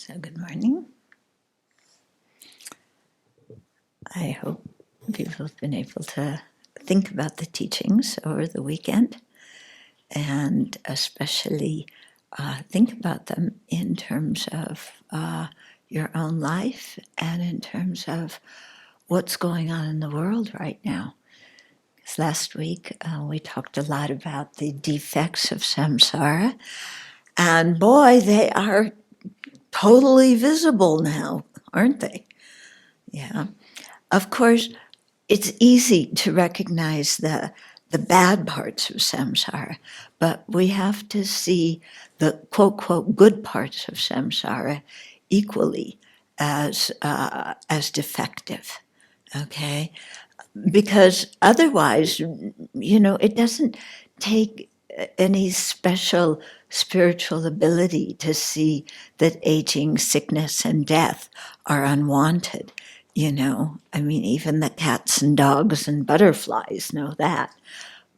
So good morning. I hope people have been able to think about the teachings over the weekend and especially think about them in terms of your own life and in terms of what's going on in the world right now. Because last week we talked a lot about the defects of samsara, and boy, they are totally visible now, aren't they? Yeah. Of course, it's easy to recognize the bad parts of samsara, but we have to see the quote, quote, good parts of samsara equally as defective, okay? Because otherwise, it doesn't take any special spiritual ability to see that aging, sickness, and death are unwanted. Even the cats and dogs and butterflies know that.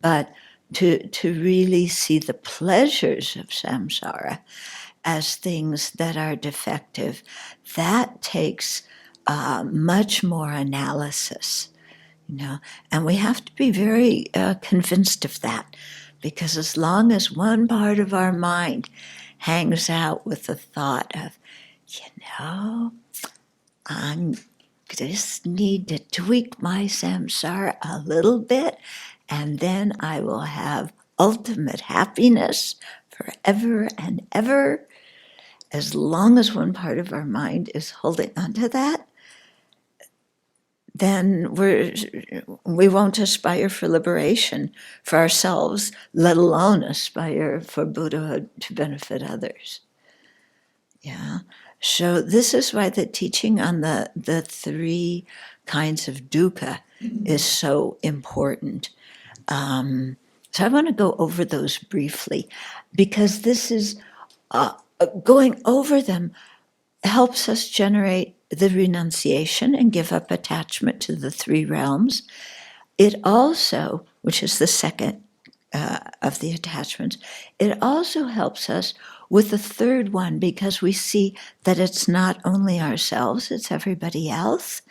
But to really see the pleasures of samsara as things that are defective, that takes much more analysis. And we have to be very convinced of that, because as long as one part of our mind hangs out with the thought of, I just need to tweak my samsara a little bit, and then I will have ultimate happiness forever and ever. As long as one part of our mind is holding on to that, then we won't aspire for liberation for ourselves, let alone aspire for Buddhahood to benefit others. Yeah. So this is why the teaching on the three kinds of dukkha is so important. So I want to go over those briefly, because this is going over them helps us generate the renunciation and give up attachment to the three realms. It also, which is the second of the attachments, it also helps us with the third one, because we see that it's not only ourselves, it's everybody else.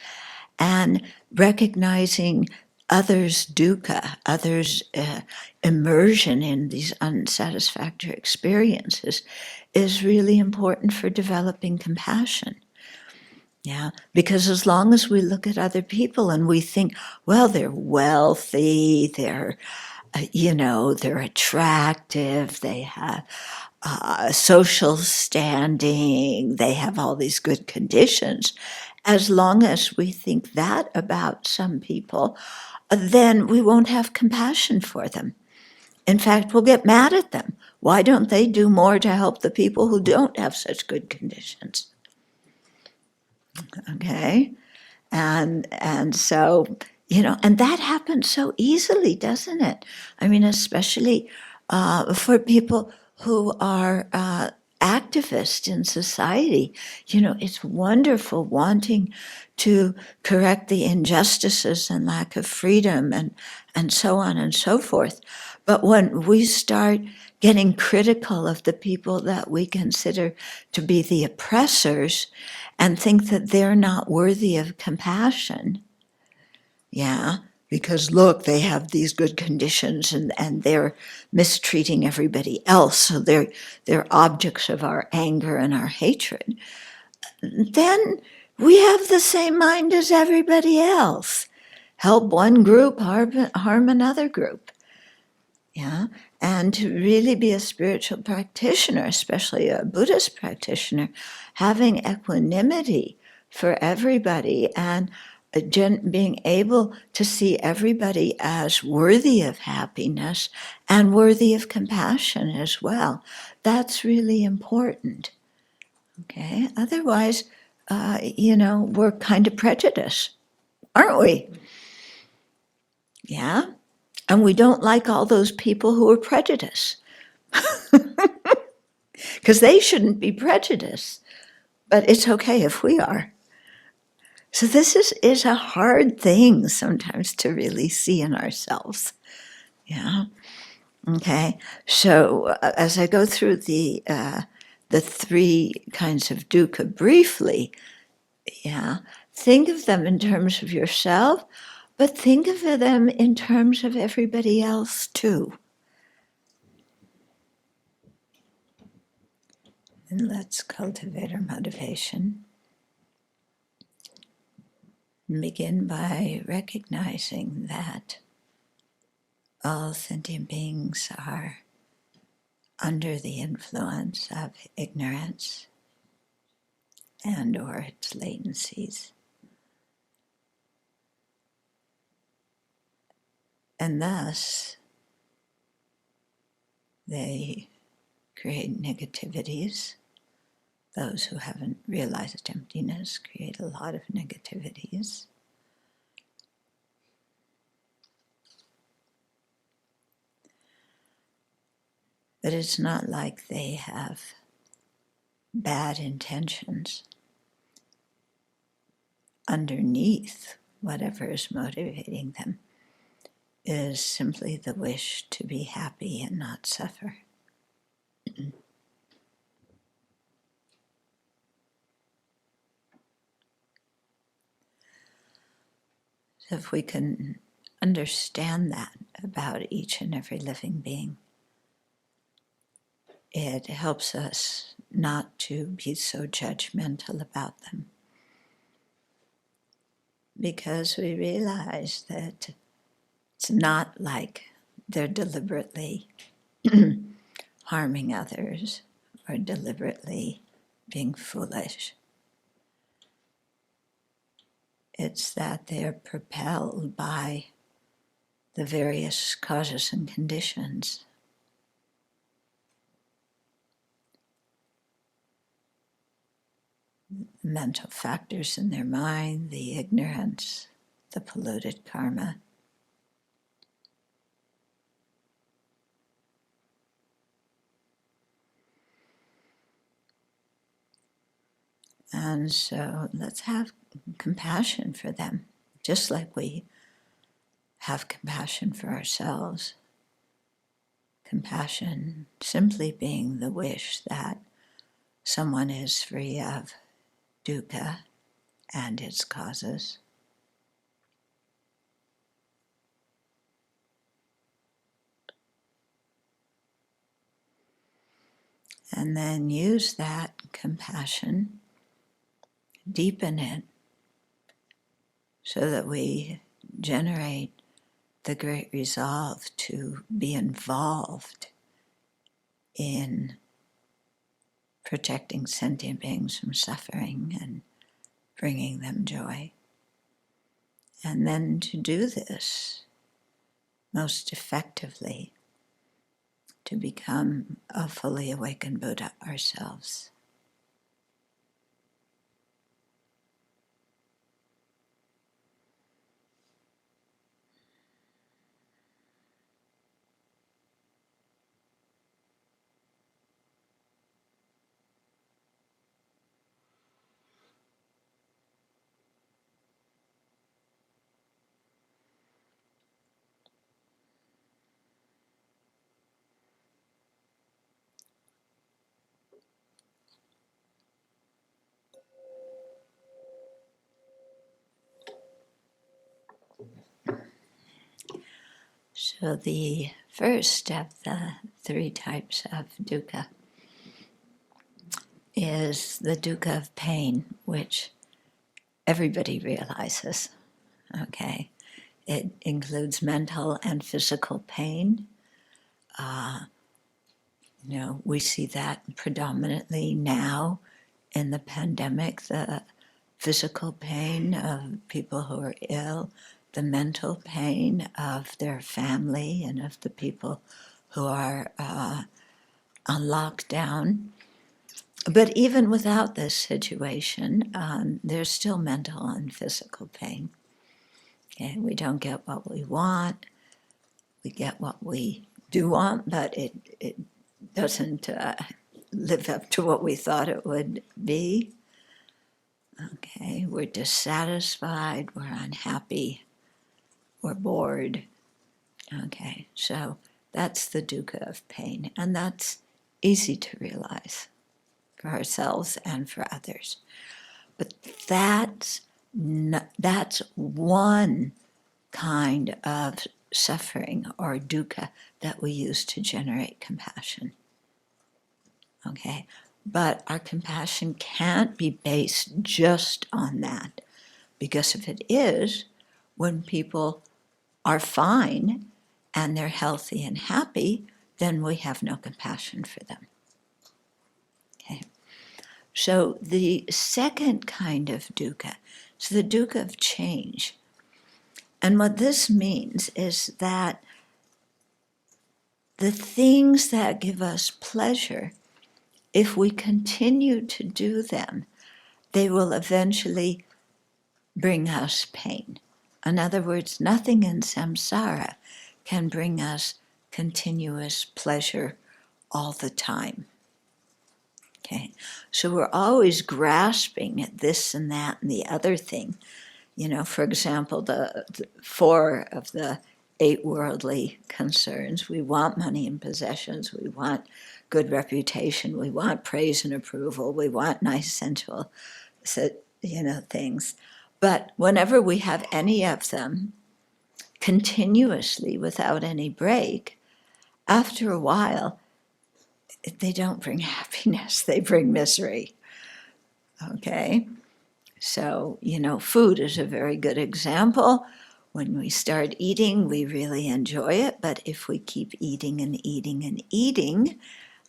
And recognizing others' dukkha, others' immersion in these unsatisfactory experiences is really important for developing compassion. Yeah, because as long as we look at other people and we think, well, they're wealthy, they're attractive, they have social standing, they have all these good conditions. As long as we think that about some people, then we won't have compassion for them. In fact, we'll get mad at them. Why don't they do more to help the people who don't have such good conditions? Okay? And so, and that happens so easily, doesn't it? Especially for people who are activists in society. It's wonderful wanting to correct the injustices and lack of freedom and so on and so forth. But when we start getting critical of the people that we consider to be the oppressors and think that they're not worthy of compassion, because look, they have these good conditions and they're mistreating everybody else, so they're objects of our anger and our hatred, then we have the same mind as everybody else. Help one group, harm another group. And to really be a spiritual practitioner, especially a Buddhist practitioner, having equanimity for everybody and being able to see everybody as worthy of happiness and worthy of compassion as well. That's really important. Okay? Otherwise, we're kind of prejudiced, aren't we? Yeah? And we don't like all those people who are prejudiced. Because they shouldn't be prejudiced. But it's okay if we are. So this is a hard thing sometimes to really see in ourselves. Yeah. Okay. So as I go through the the three kinds of dukkha briefly, yeah, think of them in terms of yourself, but think of them in terms of everybody else too. And let's cultivate our motivation. And begin by recognizing that all sentient beings are under the influence of ignorance and or its latencies. And thus, they create negativities. Those who haven't realized emptiness create a lot of negativities. But it's not like they have bad intentions. Underneath whatever is motivating them is simply the wish to be happy and not suffer. So if we can understand that about each and every living being, it helps us not to be so judgmental about them. Because we realize that it's not like they're deliberately harming others or deliberately being foolish. It's that they're propelled by the various causes and conditions. The mental factors in their mind, the ignorance, the polluted karma. And so let's have compassion for them, just like we have compassion for ourselves. Compassion simply being the wish that someone is free of dukkha and its causes. And then use that compassion, deepen it, so that we generate the great resolve to be involved in protecting sentient beings from suffering and bringing them joy. And then to do this most effectively, to become a fully awakened Buddha ourselves. So the first of the three types of dukkha is the dukkha of pain, which everybody realizes, okay? It includes mental and physical pain. We see that predominantly now in the pandemic, the physical pain of people who are ill, the mental pain of their family and of the people who are on lockdown. But even without this situation, there's still mental and physical pain. Okay? We don't get what we want. We get what we do want, but it doesn't live up to what we thought it would be. Okay, we're dissatisfied, we're unhappy, we're bored. Okay, so that's the dukkha of pain, and that's easy to realize. for ourselves and for others. But that's one kind of suffering or dukkha that we use to generate compassion. Okay? But our compassion can't be based just on that, because if it is, when people are fine and they're healthy and happy, then we have no compassion for them. Okay? So the second kind of dukkha is the dukkha of change. And what this means is that the things that give us pleasure, if we continue to do them, they will eventually bring us pain. In other words, nothing in samsara can bring us continuous pleasure all the time. Okay, so we're always grasping at this and that and the other thing. You know, for example, the 4 of the 8 worldly concerns. We want money and possessions. We want good reputation. We want praise and approval. We want nice sensual, things. But whenever we have any of them continuously without any break, after a while, they don't bring happiness. They bring misery. Okay? So, food is a very good example. When we start eating, we really enjoy it, but if we keep eating and eating and eating,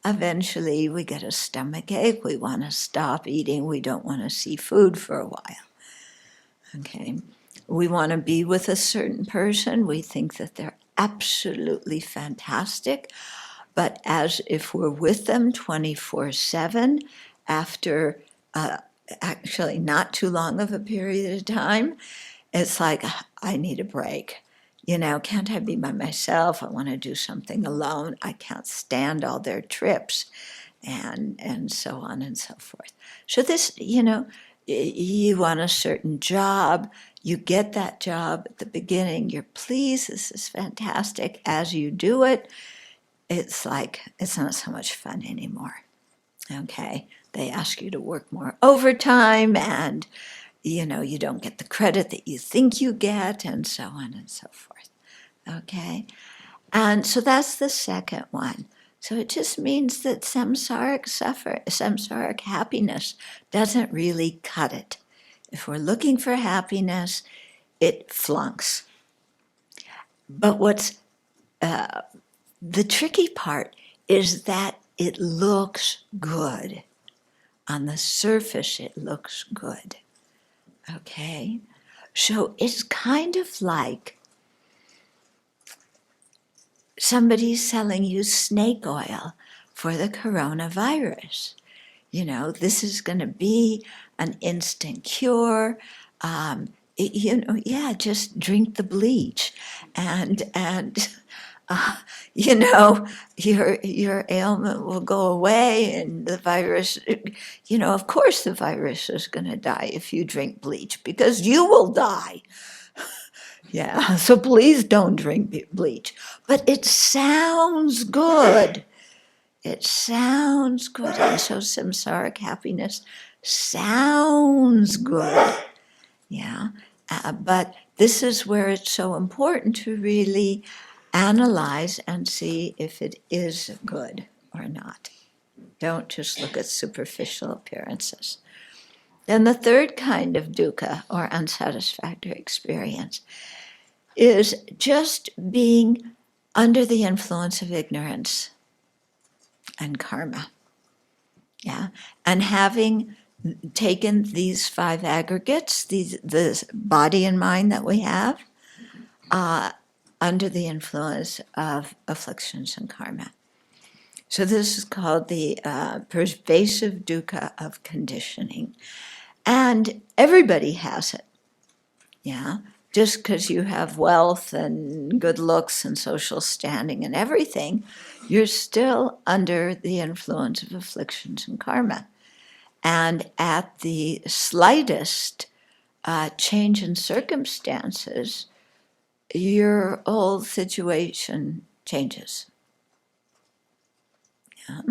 eventually we get a stomach ache. We want to stop eating. We don't want to see food for a while. Okay? We want to be with a certain person. We think that they're absolutely fantastic, but as if we're with them 24/7 after actually not too long of a period of time, it's like, I need a break. Can't I be by myself? I want to do something alone. I can't stand all their trips, and so on and so forth. So this, you want a certain job. You get that job at the beginning. You're pleased. This is fantastic. As you do it, it's like, it's not so much fun anymore. Okay? They ask you to work more overtime, and you don't get the credit that you think you get, and so on and so forth. Okay? And so that's the second one. So it just means that samsaric happiness doesn't really cut it. If we're looking for happiness, it flunks. But what's the tricky part is that it looks good. On the surface, it looks good. Okay? So it's kind of like somebody selling you snake oil for the coronavirus. This is going to be an instant cure. Just drink the bleach, and your ailment will go away, and the virus, of course the virus is going to die if you drink bleach, because you will die. Yeah, so please don't drink bleach. But it sounds good. It sounds good. And so samsaric happiness sounds good. Yeah, but this is where it's so important to really analyze and see if it is good or not. Don't just look at superficial appearances. Then the third kind of dukkha, or unsatisfactory experience, is just being under the influence of ignorance and karma. Yeah, and having taken these 5 aggregates, the body and mind that we have, under the influence of afflictions and karma. So this is called the pervasive dukkha of conditioning. And everybody has it. Yeah, just because you have wealth and good looks and social standing and everything, you're still under the influence of afflictions and karma. And at the slightest change in circumstances, your whole situation changes. Yeah.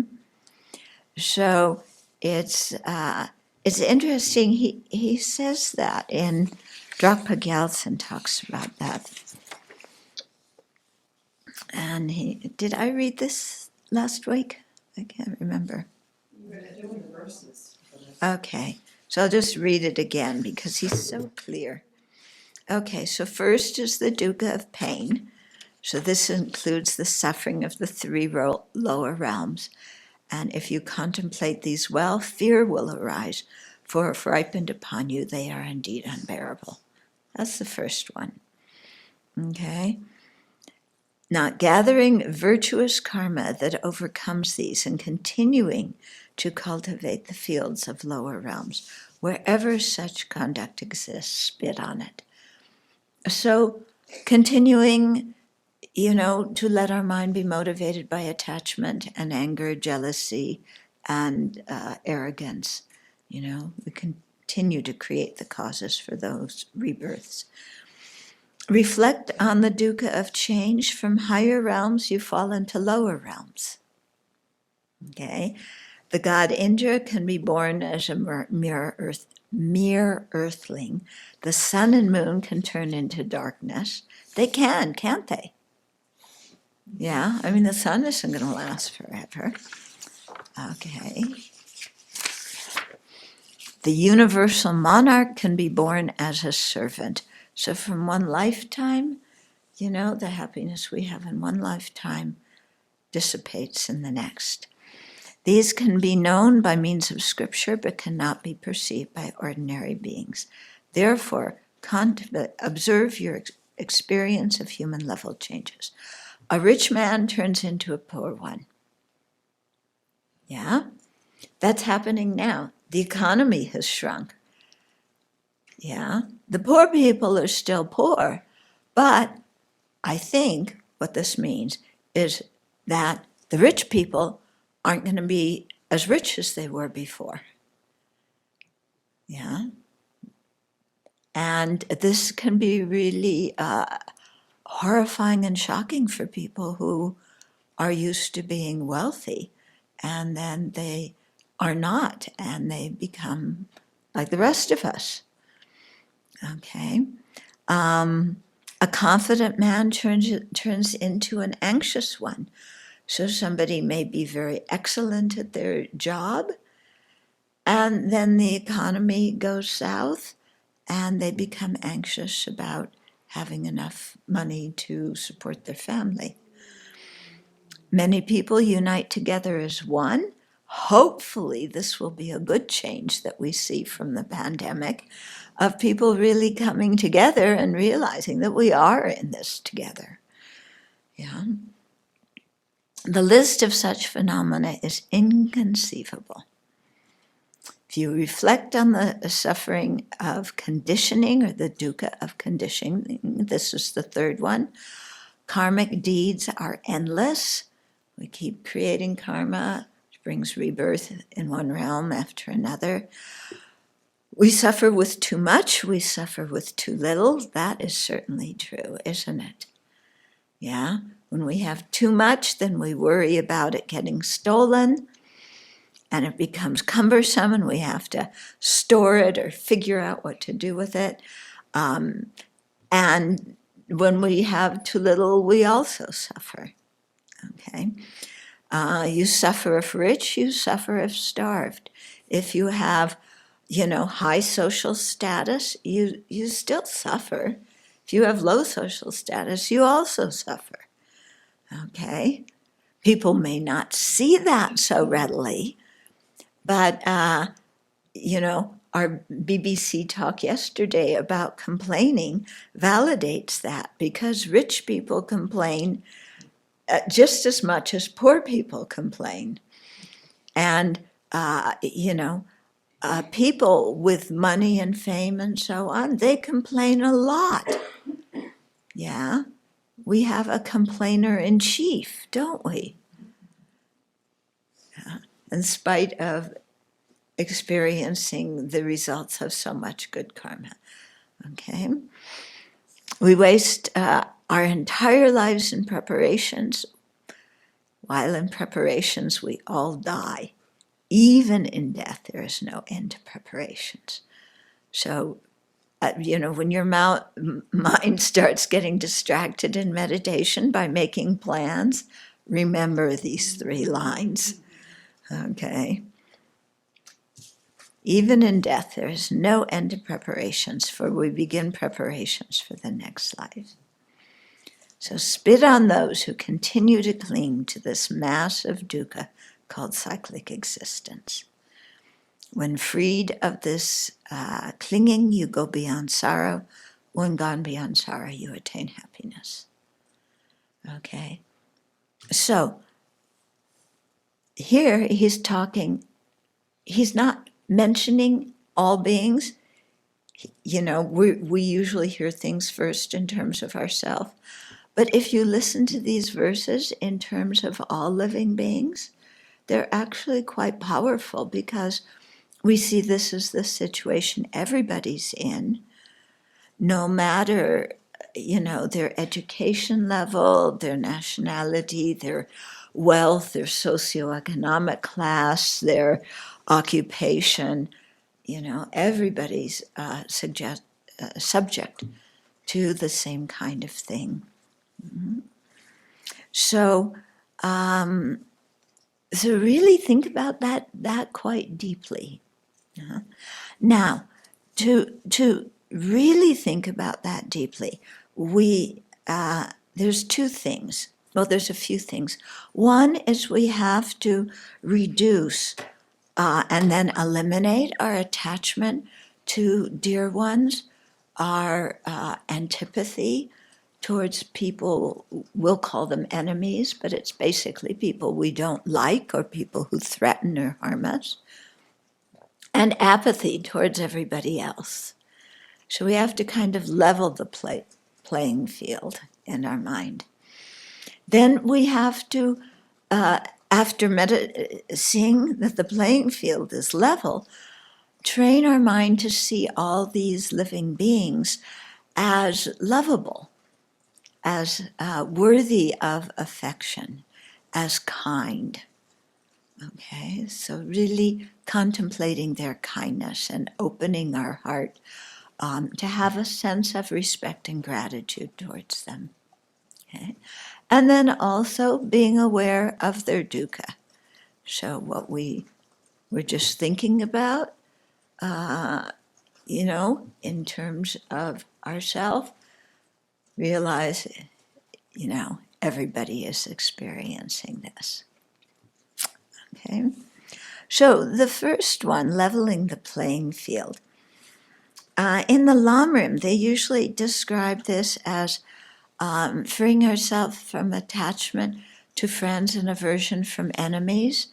So it's interesting. He says that in Dragpa Gyaltsen talks about that. And did I read this last week? I can't remember. You read it in the verses. Okay, so I'll just read it again because he's so clear. Okay, so first is the dukkha of pain. So this includes the suffering of the three lower realms. And if you contemplate these well, fear will arise, for if ripened upon you, they are indeed unbearable. That's the first one. Okay? Not gathering virtuous karma that overcomes these and continuing to cultivate the fields of lower realms. Wherever such conduct exists, spit on it. So continuing, to let our mind be motivated by attachment and anger, jealousy, and arrogance. We continue to create the causes for those rebirths. Reflect on the dukkha of change. From higher realms, you fall into lower realms. Okay? The god Indra can be born as a mere earthling. The sun and moon can turn into darkness. They can, can't they? Yeah, the sun isn't going to last forever. Okay. The universal monarch can be born as a servant. So from one lifetime, the happiness we have in one lifetime dissipates in the next. These can be known by means of scripture, but cannot be perceived by ordinary beings. Therefore, observe your experience of human level changes. A rich man turns into a poor one. Yeah? That's happening now. The economy has shrunk. Yeah? The poor people are still poor, but I think what this means is that the rich people aren't going to be as rich as they were before. Yeah? And this can be really horrifying and shocking for people who are used to being wealthy, and then they are not, and they become like the rest of us. Okay? A confident man turns into an anxious one. So somebody may be very excellent at their job, and then the economy goes south, and they become anxious about having enough money to support their family. Many people unite together as one. Hopefully, this will be a good change that we see from the pandemic, of people really coming together and realizing that we are in this together. Yeah. The list of such phenomena is inconceivable. If you reflect on the suffering of conditioning, or the dukkha of conditioning, this is the third one. Karmic deeds are endless. We keep creating karma, which brings rebirth in one realm after another. We suffer with too much, we suffer with too little. That is certainly true, isn't it? Yeah? When we have too much, then we worry about it getting stolen, and it becomes cumbersome, and we have to store it or figure out what to do with it. And when we have too little, we also suffer. Okay? You suffer if rich, you suffer if starved. If you have, high social status, you still suffer. If you have low social status, you also suffer. Okay? People may not see that so readily, but, our BBC talk yesterday about complaining validates that, because rich people complain just as much as poor people complain. And, people with money and fame and so on, they complain a lot. Yeah? We have a complainer in chief, don't we? Yeah. In spite of experiencing the results of so much good karma. Okay? We waste our entire lives in preparations. While in preparations, we all die even in death, there is no end to preparations. So, when your mind starts getting distracted in meditation by making plans, remember these 3 lines, okay? Even in death, there is no end to preparations, for we begin preparations for the next life. So spit on those who continue to cling to this mass of dukkha called cyclic existence. When freed of this clinging, you go beyond sorrow. When gone beyond sorrow, you attain happiness. Okay? So here he's not mentioning all beings. We usually hear things first in terms of ourselves. But if you listen to these verses in terms of all living beings, they're actually quite powerful, because we see this as the situation everybody's in, no matter, their education level, their nationality, their wealth, their socioeconomic class, their occupation. Everybody's subject to the same kind of thing. Mm-hmm. So really think about that quite deeply. Now, to really think about that deeply, there's 2 things. Well, there's a few things. One is we have to reduce and then eliminate our attachment to dear ones, our antipathy towards people. We'll call them enemies, but it's basically people we don't like or people who threaten or harm us, and apathy towards everybody else. So we have to kind of level the playing field in our mind. Then we have to, after seeing that the playing field is level, train our mind to see all these living beings as lovable, as worthy of affection, as kind. Okay, so really contemplating their kindness and opening our heart to have a sense of respect and gratitude towards them. Okay, and then also being aware of their dukkha. So what we were just thinking about, in terms of ourselves, realize, everybody is experiencing this. Okay, so the first one, leveling the playing field. In the Lamrim, they usually describe this as freeing ourselves from attachment to friends and aversion from enemies.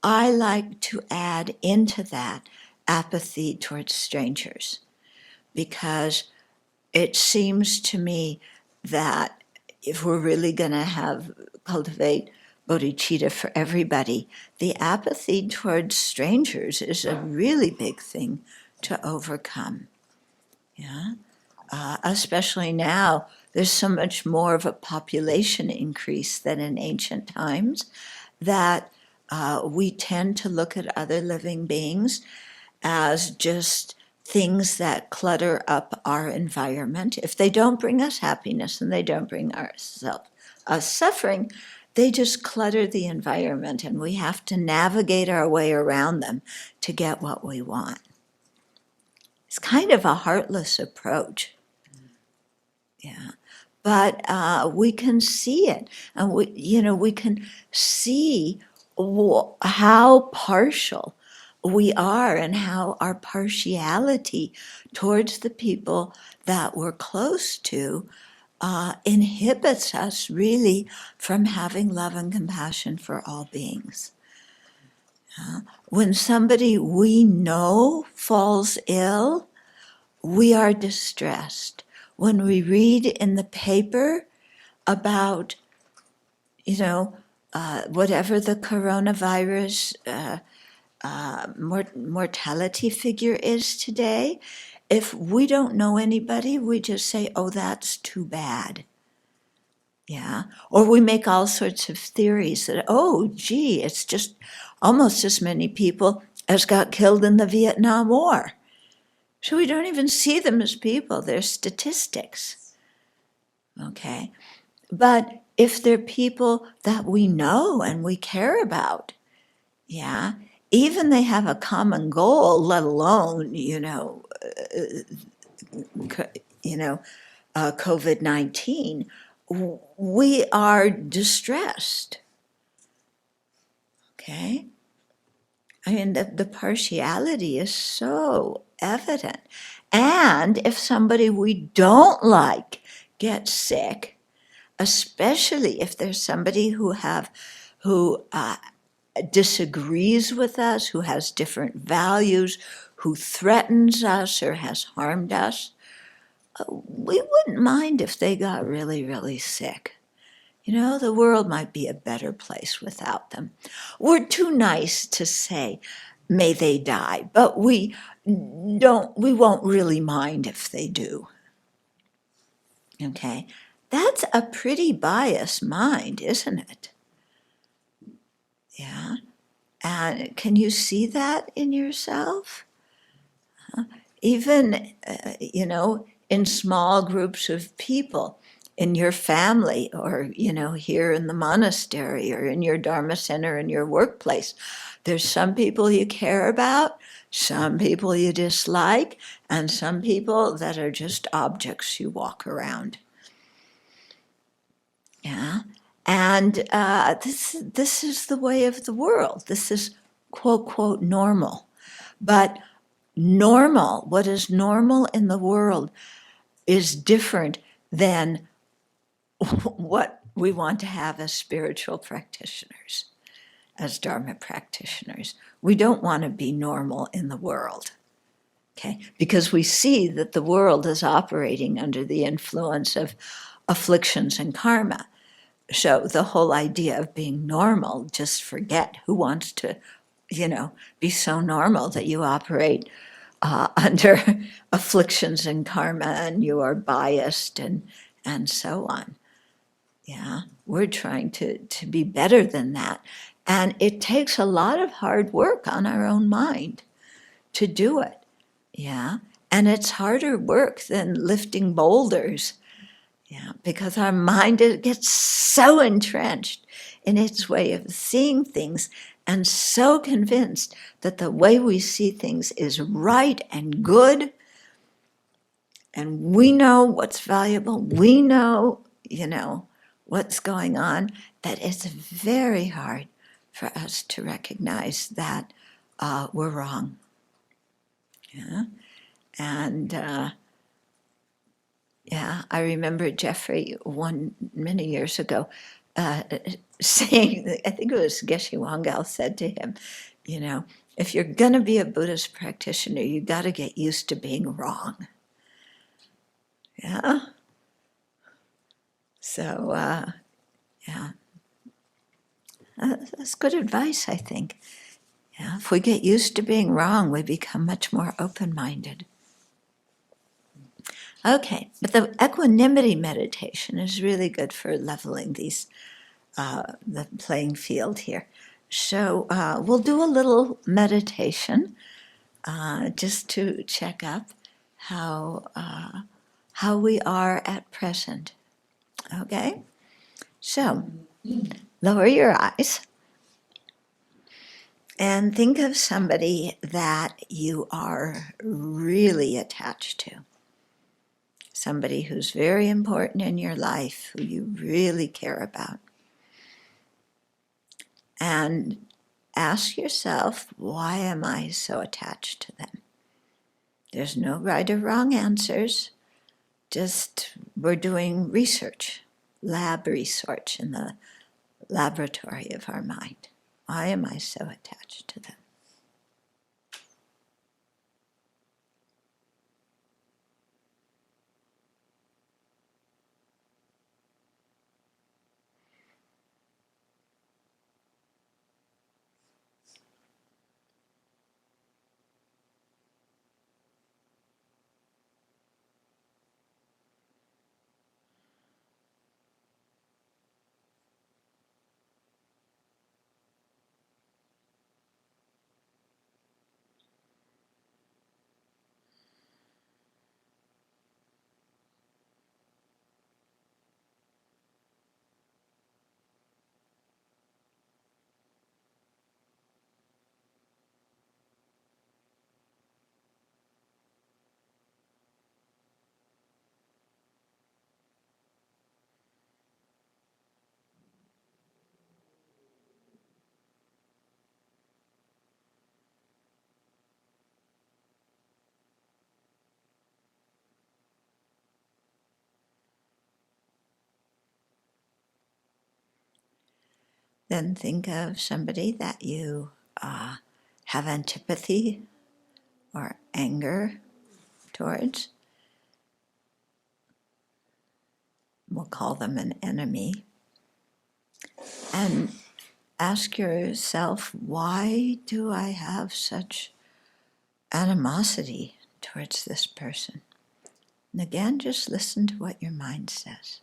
I like to add into that apathy towards strangers, because it seems to me that if we're really going to cultivate bodhicitta for everybody, the apathy towards strangers is a really big thing to overcome. Yeah, especially now, there's so much more of a population increase than in ancient times, that we tend to look at other living beings as just things that clutter up our environment. If they don't bring us happiness and they don't bring us suffering, they just clutter the environment, and we have to navigate our way around them to get what we want. It's kind of a heartless approach. Yeah. But we can see it, and we can see how partial we are, and how our partiality towards the people that we're close to inhibits us really from having love and compassion for all beings. When somebody we know falls ill, we are distressed. When we read in the paper about, whatever the coronavirus mortality figure is today, if we don't know anybody, we just say, oh, that's too bad. Yeah. Or we make all sorts of theories that, oh, gee, it's just almost as many people as got killed in the Vietnam War. So we don't even see them as people, they're statistics. Okay? But if they're people that we know and we care about, yeah, even they have a common goal, let alone, COVID-19, we are distressed. Okay? I mean, the partiality is so evident. And if somebody we don't like gets sick, especially if there's somebody who disagrees with us, who has different values, who threatens us or has harmed us, we wouldn't mind if they got really, really sick. The world might be a better place without them. We're too nice to say, may they die, but we won't really mind if they do. Okay? That's a pretty biased mind, isn't it? Yeah. And can you see that in yourself? Even, in small groups of people, in your family, or, here in the monastery, or in your Dharma center, in your workplace. There's some people you care about, some people you dislike, and some people that are just objects you walk around. Yeah. And this is the way of the world. This is, quote, quote, normal. But normal, what is normal in the world, is different than what we want to have as spiritual practitioners, as Dharma practitioners. We don't want to be normal in the world, okay? Because we see that the world is operating under the influence of afflictions and karma. So the whole idea of being normal, just forget. Who wants to, be so normal that you operate under afflictions and karma and you are biased and so on? Yeah, we're trying to be better than that. And it takes a lot of hard work on our own mind to do it. Yeah, and it's harder work than lifting boulders. Yeah, because our mind, it gets so entrenched in its way of seeing things and so convinced that the way we see things is right and good. And we know what's valuable. We know, what's going on, that it's very hard for us to recognize that we're wrong. Yeah. And I remember Jeffrey many years ago saying, I think it was Geshe Wangal said to him, if you're going to be a Buddhist practitioner, you got to get used to being wrong. Yeah. So, that's good advice, I think. Yeah, if we get used to being wrong, we become much more open-minded. Okay, but the equanimity meditation is really good for leveling the playing field here. So we'll do a little meditation just to check up how we are at present. Okay, so lower your eyes. And think of somebody that you are really attached to. Somebody who's very important in your life, who you really care about. And ask yourself, why am I so attached to them? There's no right or wrong answers. Just we're doing research, lab research in the laboratory of our mind. Why am I so attached to them? Then think of somebody that you have antipathy or anger towards. We'll call them an enemy. And ask yourself, why do I have such animosity towards this person? And again, just listen to what your mind says.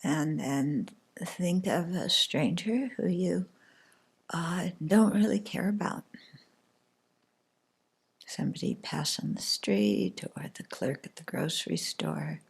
And then think of a stranger who you don't really care about. Somebody pass on the street or the clerk at the grocery store.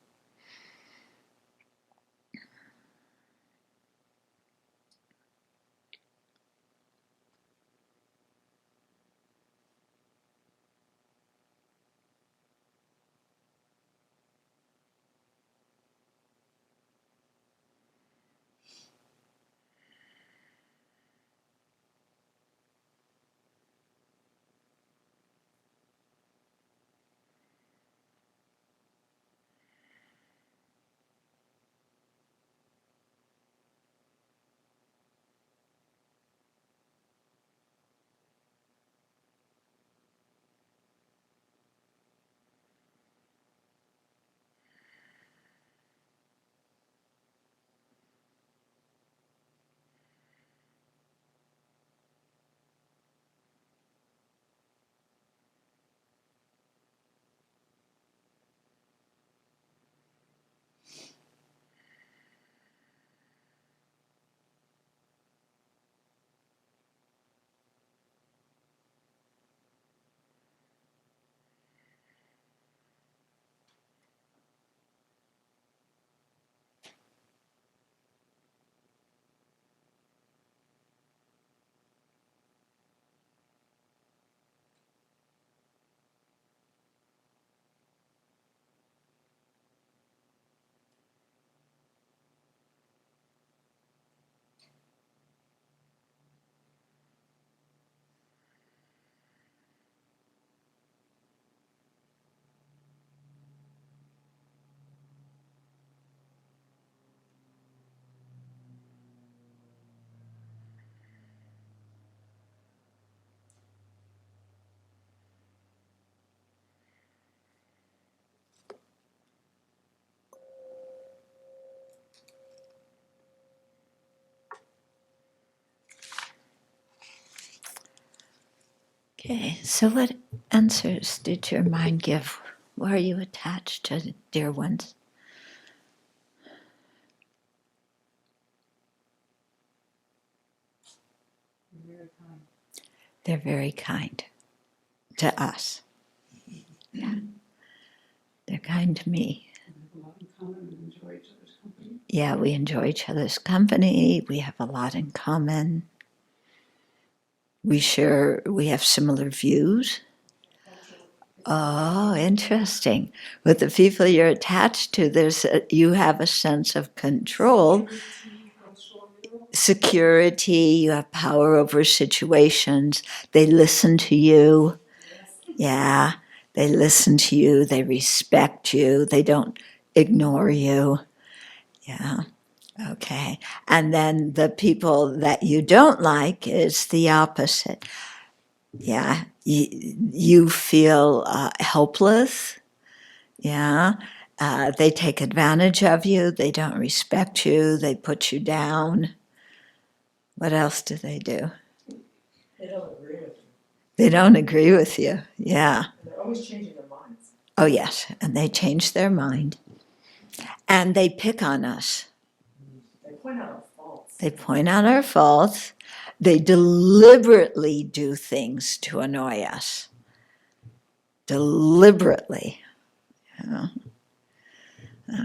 Okay, so what answers did your mind give? Were you attached to dear ones? Very kind. They're very kind to us. Yeah. They're kind to me. We have a lot in common. We enjoy each other's company. Yeah, we enjoy each other's company. We have a lot in common. We have similar views. Oh, interesting. With the people you're attached to, you have a sense of control, security, you have power over situations. They listen to you. Yeah, they listen to you. They respect you. They don't ignore you. Yeah, okay. And then the people that you don't like is the opposite. Yeah, you feel helpless. Yeah. They take advantage of you. They don't respect you. They put you down. What else do? They don't agree with you. They don't agree with you. Yeah. And they're always changing their minds. Oh, yes. And they change their mind. And they pick on us. They point out our faults. They point out our faults. They deliberately do things to annoy us. Deliberately. Yeah.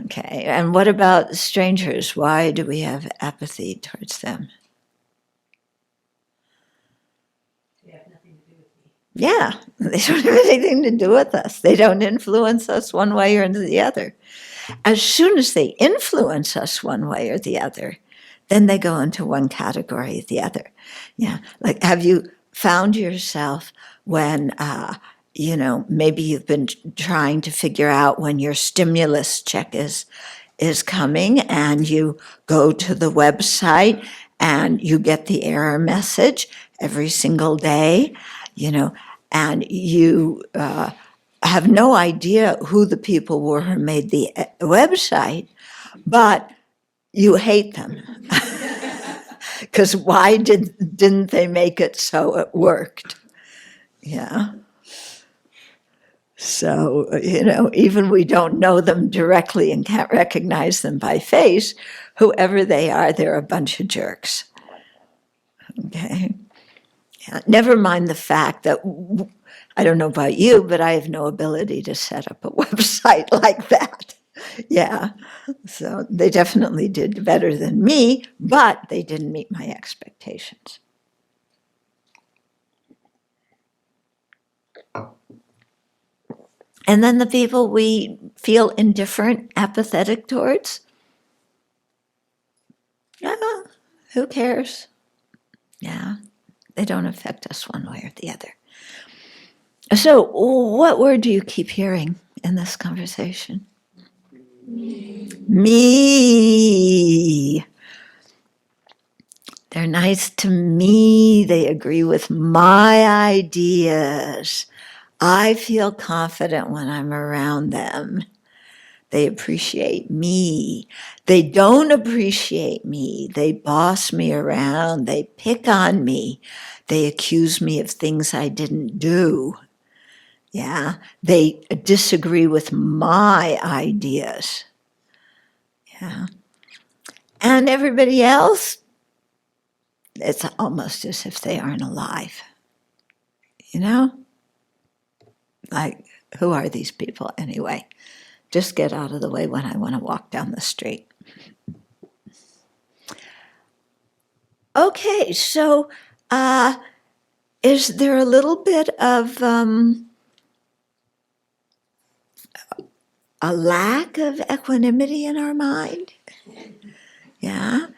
Okay. And what about strangers? Why do we have apathy towards them? They have nothing to do with me. Yeah, they don't have anything to do with us. They don't influence us one way or the other. As soon as they influence us one way or the other, then they go into one category or the other. Yeah, like have you found yourself when, maybe you've been trying to figure out when your stimulus check is coming, and you go to the website and you get the error message every single day, and you have no idea who the people were who made the website, but you hate them. Because why didn't they make it so it worked? Yeah. So, even we don't know them directly and can't recognize them by face, whoever they are, they're a bunch of jerks. Okay? Yeah. Never mind the fact that, I don't know about you, but I have no ability to set up a website like that. Yeah. So they definitely did better than me, but they didn't meet my expectations. And then the people we feel indifferent, apathetic towards, who cares? Yeah, they don't affect us one way or the other. So, what word do you keep hearing in this conversation? Me. They're nice to me. They agree with my ideas. I feel confident when I'm around them. They appreciate me. They don't appreciate me. They boss me around. They pick on me. They accuse me of things I didn't do. Yeah. They disagree with my ideas. Yeah. And everybody else, it's almost as if they aren't alive. Like, who are these people anyway? Just get out of the way when I want to walk down the street. Okay, so is there a little bit of a lack of equanimity in our mind? Yeah.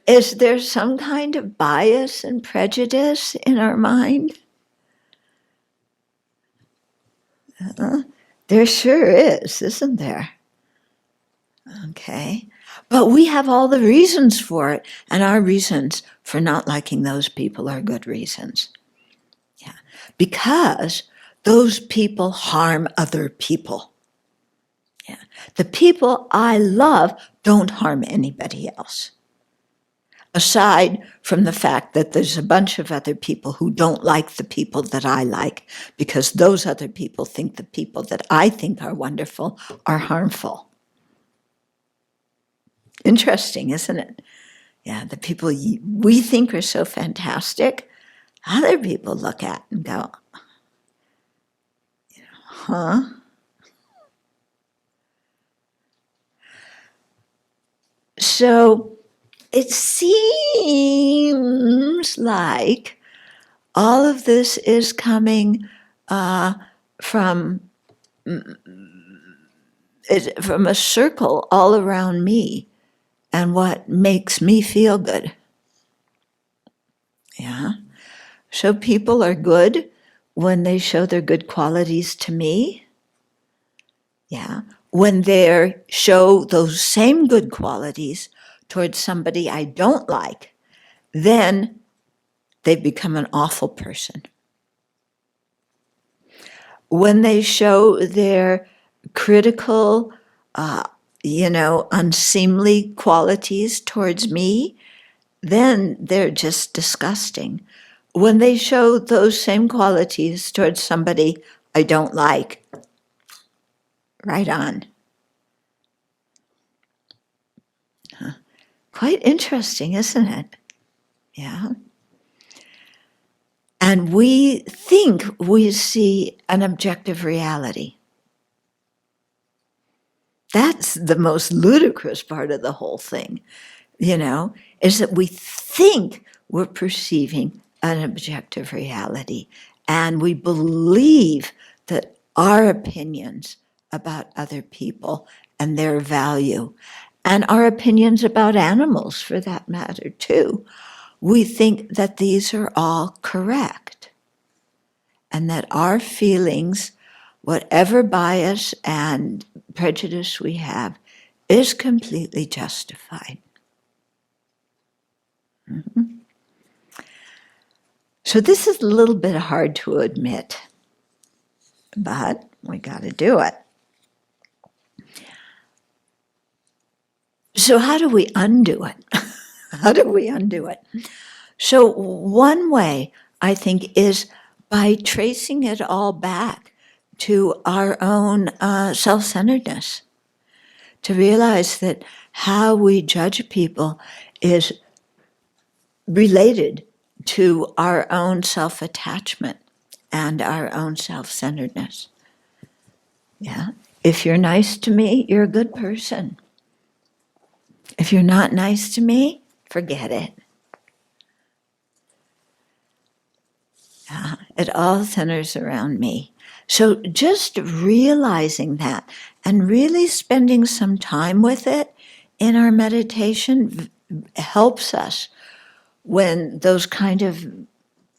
Is there some kind of bias and prejudice in our mind? There sure is, isn't there? Okay. But we have all the reasons for it, and our reasons for not liking those people are good reasons. Yeah. Because those people harm other people. Yeah. The people I love don't harm anybody else. Aside from the fact that there's a bunch of other people who don't like the people that I like, because those other people think the people that I think are wonderful are harmful. Interesting, isn't it? Yeah, the people we think are so fantastic, other people look at and go, huh? So it seems like all of this is coming from a circle all around me and what makes me feel good. Yeah. So people are good when they show their good qualities to me. Yeah. When they show those same good qualities towards somebody I don't like, then they become an awful person. when they show their critical, unseemly qualities towards me, then they're just disgusting. When they show those same qualities towards somebody I don't like, right on. Quite interesting, isn't it? Yeah. And we think we see an objective reality. That's the most ludicrous part of the whole thing, is that we think we're perceiving an objective reality, and we believe that our opinions about other people and their value, and our opinions about animals for that matter too, we think that these are all correct, and that our feelings, whatever bias and prejudice we have, is completely justified. Mm-hmm. So this is a little bit hard to admit, but we got to do it. So how do we undo it? How do we undo it? So one way, I think, is by tracing it all back to our own self-centeredness, to realize that how we judge people is related to our own self-attachment and our own self-centeredness. Yeah. If you're nice to me, you're a good person. If you're not nice to me, forget it. Yeah. It all centers around me. So just realizing that and really spending some time with it in our meditation helps us when those kind of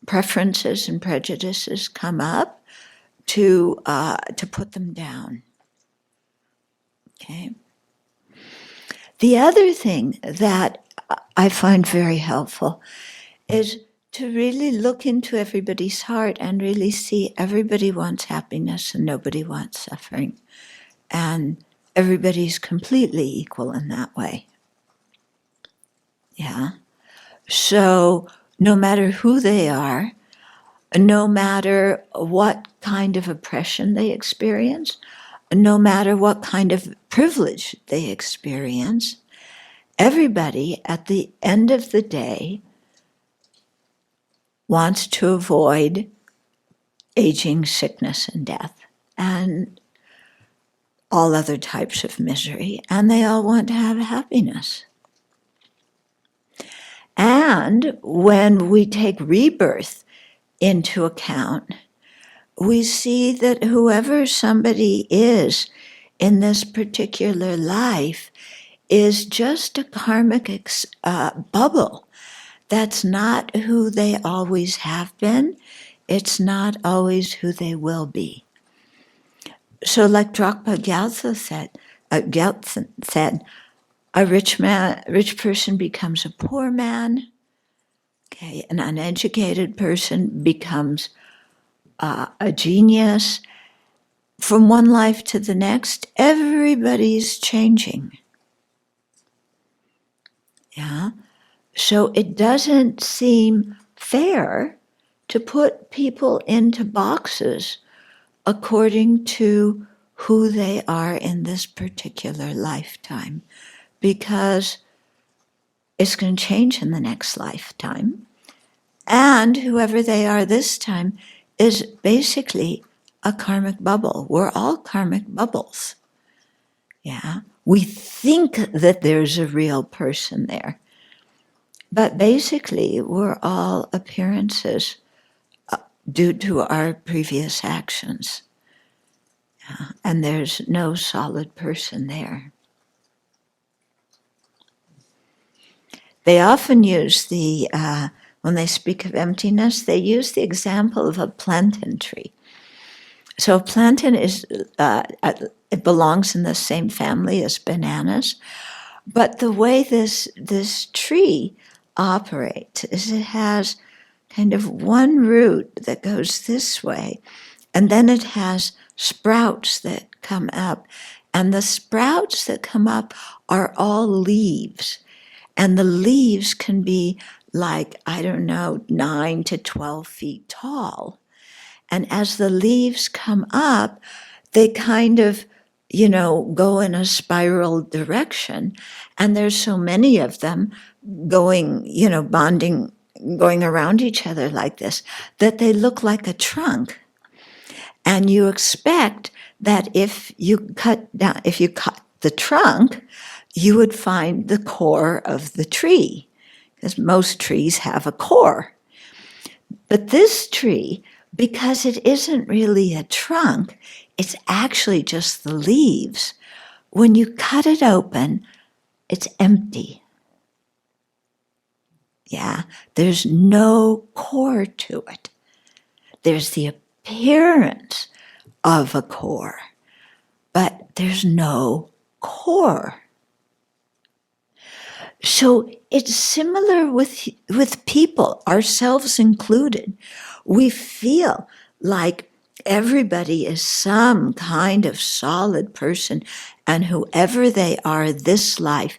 preferences and prejudices come up to put them down. Okay. The other thing that I find very helpful is to really look into everybody's heart and really see everybody wants happiness and nobody wants suffering. And everybody's completely equal in that way. Yeah. So no matter who they are, no matter what kind of oppression they experience, no matter what kind of privilege they experience, everybody at the end of the day wants to avoid aging, sickness, and death, and all other types of misery, and they all want to have happiness. And when we take rebirth into account, we see that whoever somebody is in this particular life is just a karmic bubble. That's not who they always have been. It's not always who they will be. So like Drogpa Gyaltsen said, a rich person becomes a poor man. Okay, an uneducated person becomes a genius. From one life to the next, everybody's changing. Yeah. So it doesn't seem fair to put people into boxes according to who they are in this particular lifetime, because it's going to change in the next lifetime. And whoever they are this time is basically a karmic bubble. We're all karmic bubbles. Yeah. We think that there's a real person there. But basically, we're all appearances due to our previous actions. And there's no solid person there. They often use when they speak of emptiness, they use the example of a plantain tree. So a plantain it belongs in the same family as bananas, but the way this tree operates is it has kind of one root that goes this way, And then it has sprouts that come up. And the sprouts that come up are all leaves. And the leaves can be like, 9 to 12 feet tall. And as the leaves come up, they kind of, go in a spiral direction. And there's so many of them going, bonding, going around each other like this, that they look like a trunk. And you expect that if you cut the trunk, you would find the core of the tree, because most trees have a core. But this tree, because it isn't really a trunk, it's actually just the leaves. When you cut it open, it's empty. Yeah, there's no core to it. There's the appearance of a core, but there's no core. So it's similar with people, ourselves included. We feel like everybody is some kind of solid person, and whoever they are this life,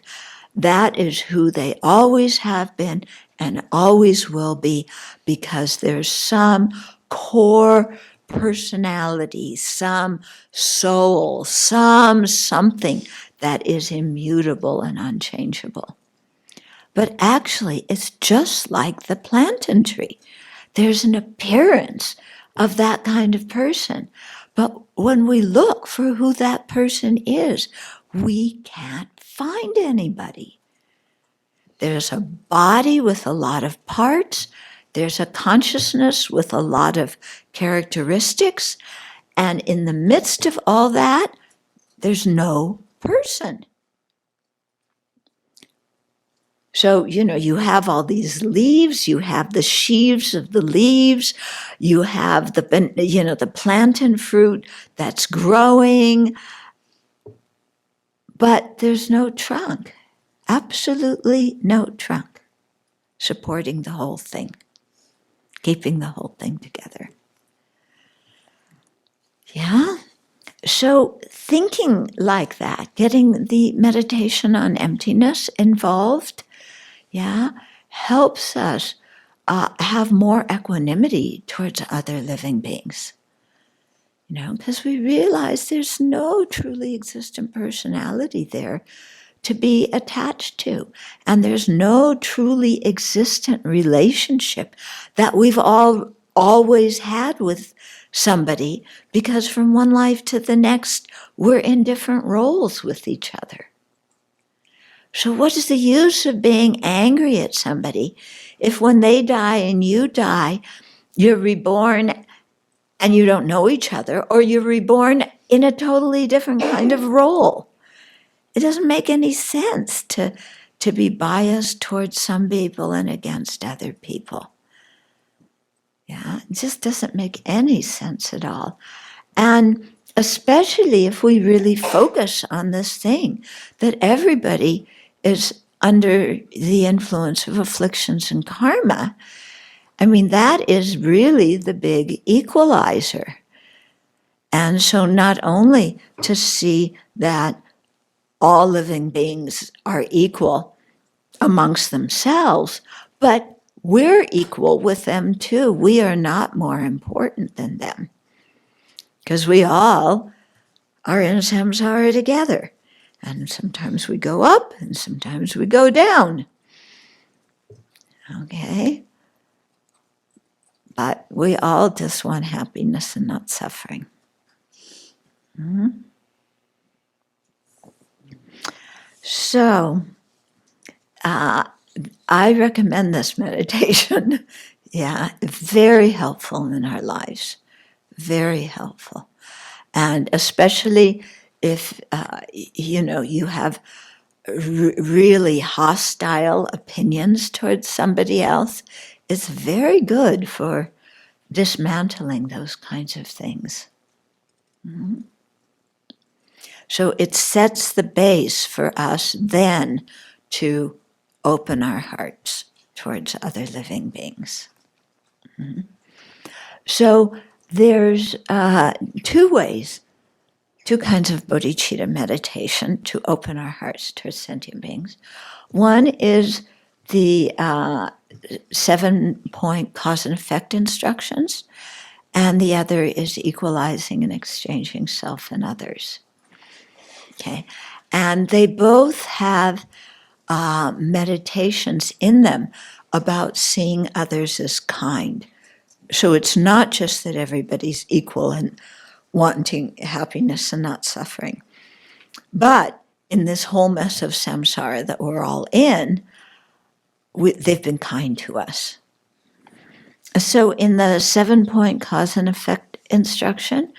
that is who they always have been and always will be, because there's some core personality, some soul, something that is immutable and unchangeable. But actually, it's just like the plantain tree. There's an appearance of that kind of person. But when we look for who that person is, we can't find anybody. There's a body with a lot of parts. There's a consciousness with a lot of characteristics. And in the midst of all that, there's no person. So, you have all these leaves, you have the sheaves of the leaves, you have the plantain fruit that's growing, but there's no trunk, absolutely no trunk supporting the whole thing, keeping the whole thing together. Yeah? So thinking like that, getting the meditation on emptiness involved, helps us have more equanimity towards other living beings. Because we realize there's no truly existent personality there to be attached to. And there's no truly existent relationship that we've all always had with somebody, because from one life to the next, we're in different roles with each other. So what is the use of being angry at somebody if when they die and you die, you're reborn and you don't know each other, or you're reborn in a totally different kind of role? It doesn't make any sense to be biased towards some people and against other people. Yeah, it just doesn't make any sense at all. And especially if we really focus on this thing, that everybody is under the influence of afflictions and karma. I mean, that is really the big equalizer. And so not only to see that all living beings are equal amongst themselves, but we're equal with them too. We are not more important than them, because we all are in samsara together. And sometimes we go up and sometimes we go down. Okay? But we all just want happiness and not suffering. Mm-hmm. So, I recommend this meditation. Yeah, very helpful in our lives. Very helpful. And especially if, you have really hostile opinions towards somebody else, it's very good for dismantling those kinds of things. Mm-hmm. So it sets the base for us then to open our hearts towards other living beings. Mm-hmm. So there's two kinds of bodhicitta meditation to open our hearts to sentient beings. One is the 7-point cause and effect instructions, and the other is equalizing and exchanging self and others. Okay, and they both have meditations in them about seeing others as kind. So it's not just that everybody's equal and wanting happiness and not suffering. But in this whole mess of samsara that we're all in, they've been kind to us. So in the 7-point cause and effect instruction,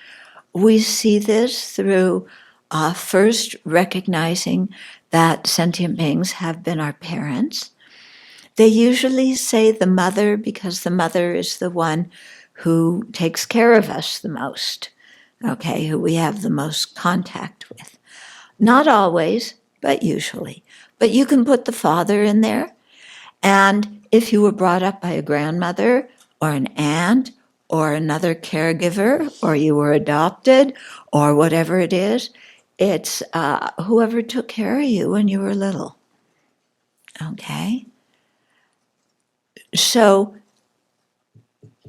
we see this through first recognizing that sentient beings have been our parents. They usually say the mother because the mother is the one who takes care of us the most, okay, who we have the most contact with. Not always, but usually. But you can put the father in there, and if you were brought up by a grandmother or an aunt or another caregiver, or you were adopted, or whatever it is, it's whoever took care of you when you were little, okay? So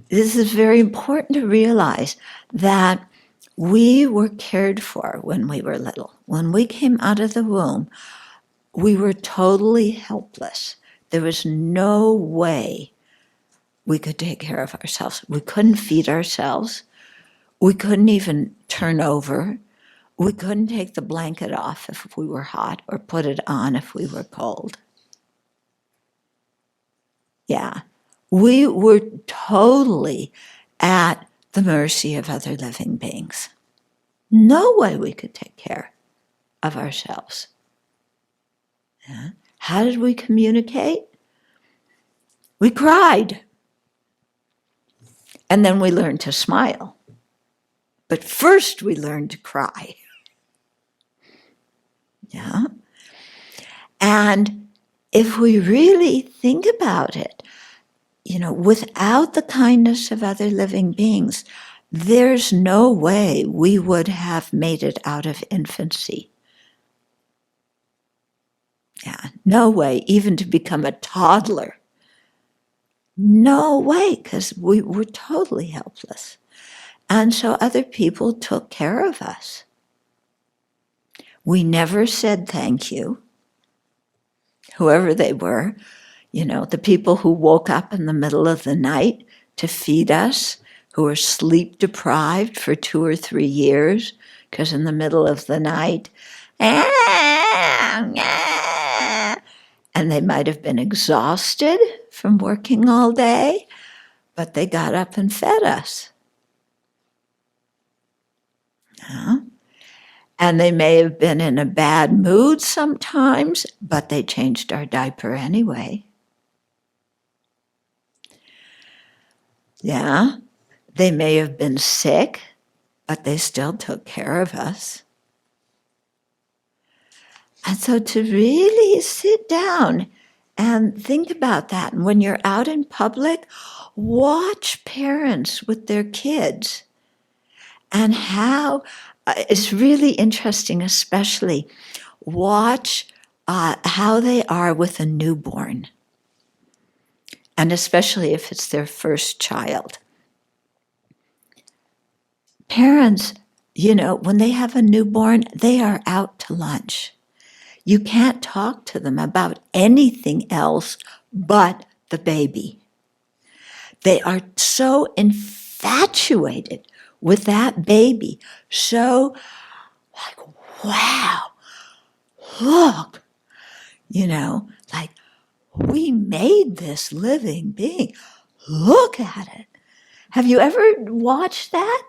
this is very important to realize that we were cared for when we were little. When we came out of the womb, we were totally helpless. There was no way we could take care of ourselves. We couldn't feed ourselves. We couldn't even turn over. We couldn't take the blanket off if we were hot or put it on if we were cold. Yeah, we were totally at the mercy of other living beings. No way we could take care of ourselves. Yeah. How did we communicate? We cried. And then we learned to smile. But first we learned to cry. Yeah. And if we really think about it, without the kindness of other living beings, there's no way we would have made it out of infancy. Yeah, no way, even to become a toddler. No way, because we were totally helpless. And so other people took care of us. We never said thank you, whoever they were. The people who woke up in the middle of the night to feed us, who were sleep deprived for 2 or 3 years, because in the middle of the night, and they might have been exhausted from working all day, but they got up and fed us. And they may have been in a bad mood sometimes, but they changed our diaper anyway. Yeah, they may have been sick, but they still took care of us. And so to really sit down and think about that, and when you're out in public, watch parents with their kids and how it's really interesting, especially watch how they are with a newborn, and especially if it's their first child. Parents, when they have a newborn, they are out to lunch. You can't talk to them about anything else but the baby. They are so infatuated with that baby. So, wow, look, like we made this living being. Look at it. Have you ever watched that?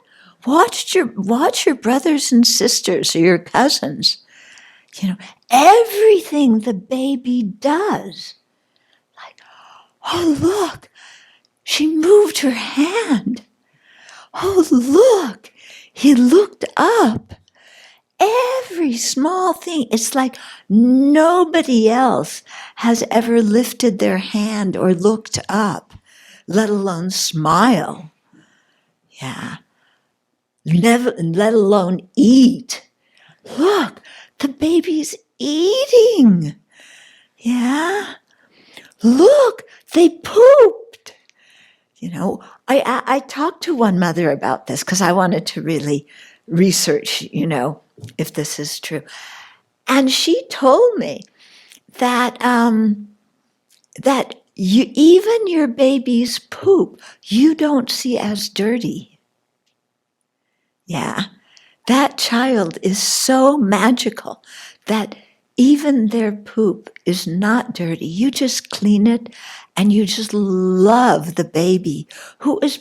Watch your brothers and sisters or your cousins. Everything the baby does. Like, oh, look, she moved her hand. Oh, look, he looked up. Every small thing. It's like nobody else has ever lifted their hand or looked up, let alone smile. Yeah. Never, let alone eat. Look, the baby's eating. Yeah. Look, they pooped. I talked to one mother about this because I wanted to really research, if this is true. And she told me that even your baby's poop you don't see as dirty. Yeah, that child is so magical that even their poop is not dirty. You just clean it and you just love the baby who is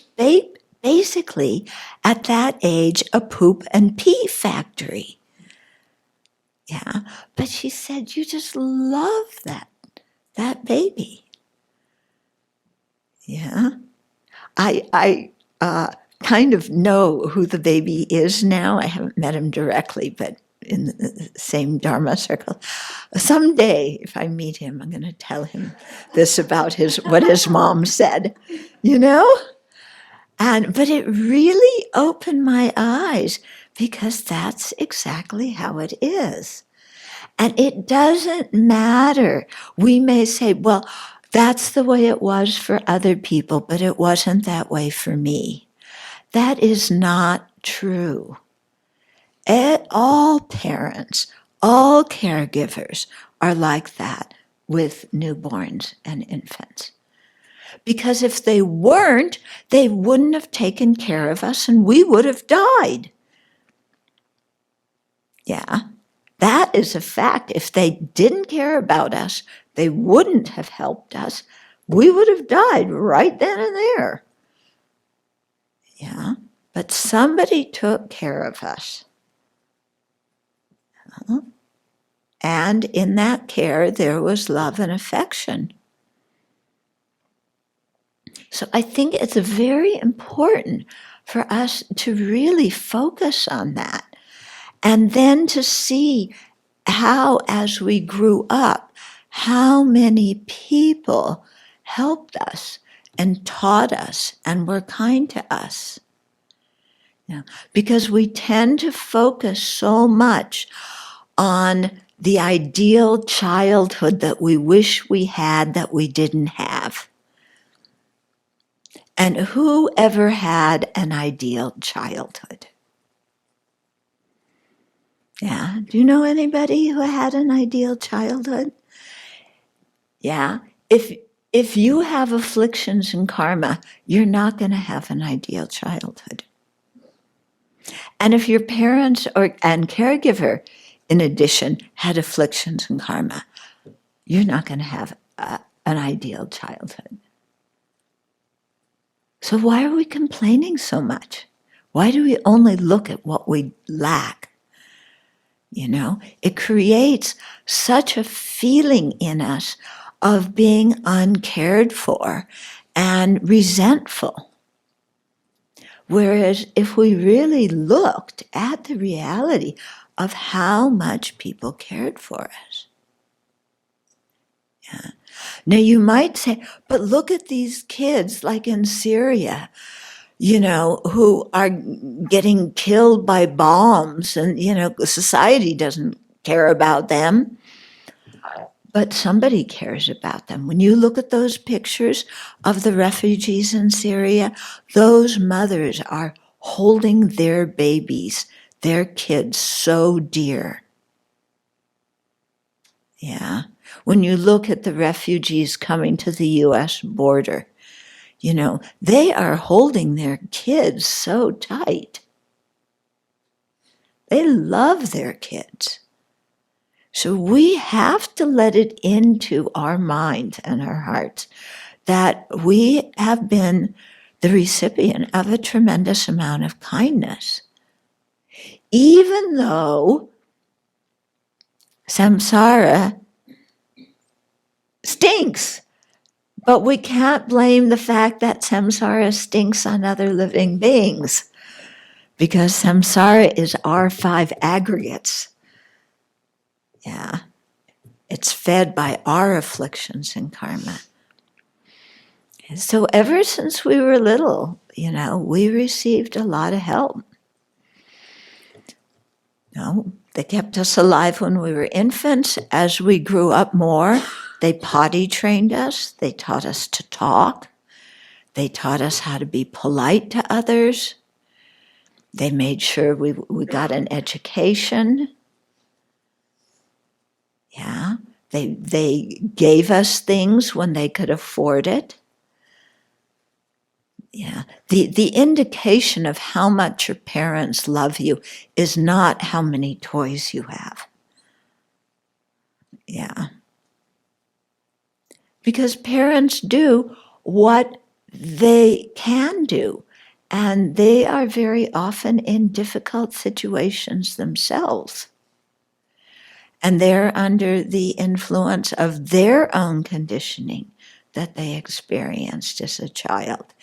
basically at that age a poop and pee factory. Yeah, but she said you just love that baby. Yeah, I kind of know who the baby is now. I haven't met him directly, but in the same Dharma circle. Someday, if I meet him, I'm going to tell him this about what his mom said, But it really opened my eyes because that's exactly how it is. And it doesn't matter. We may say, well, that's the way it was for other people, but it wasn't that way for me. That is not true. All parents, all caregivers are like that with newborns and infants. Because if they weren't, they wouldn't have taken care of us and we would have died. Yeah, that is a fact. If they didn't care about us, they wouldn't have helped us. We would have died right then and there. Yeah, but somebody took care of us. And in that care, there was love and affection. So I think it's very important for us to really focus on that. And then to see how, as we grew up, how many people helped us and taught us and were kind to us. Because we tend to focus so much on the ideal childhood that we wish we had that we didn't have. And who ever had an ideal childhood? Yeah, do you know anybody who had an ideal childhood? Yeah, if you have afflictions and karma, you're not going to have an ideal childhood. And if your parents and caregiver, in addition, had afflictions and karma, you're not going to have an ideal childhood. So why are we complaining so much? Why do we only look at what we lack? It creates such a feeling in us of being uncared for and resentful. Whereas if we really looked at the reality of how much people cared for us. Yeah. Now you might say, but look at these kids like in Syria, who are getting killed by bombs and, society doesn't care about them. But somebody cares about them. When you look at those pictures of the refugees in Syria, those mothers are holding their babies, their kids so dear. Yeah. When you look at the refugees coming to the U.S. border, they are holding their kids so tight. They love their kids. So we have to let it into our minds and our hearts that we have been the recipient of a tremendous amount of kindness. Even though samsara stinks. But we can't blame the fact that samsara stinks on other living beings, because samsara is our 5 aggregates. Yeah, it's fed by our afflictions and karma. And so ever since we were little, we received a lot of help. They kept us alive when we were infants. As we grew up more, they potty trained us. They taught us to talk. They taught us how to be polite to others. They made sure we got an education. Yeah. They gave us things when they could afford it. Yeah. The indication of how much your parents love you is not how many toys you have. Yeah. Because parents do what they can do, and they are very often in difficult situations themselves. And they're under the influence of their own conditioning that they experienced as a child.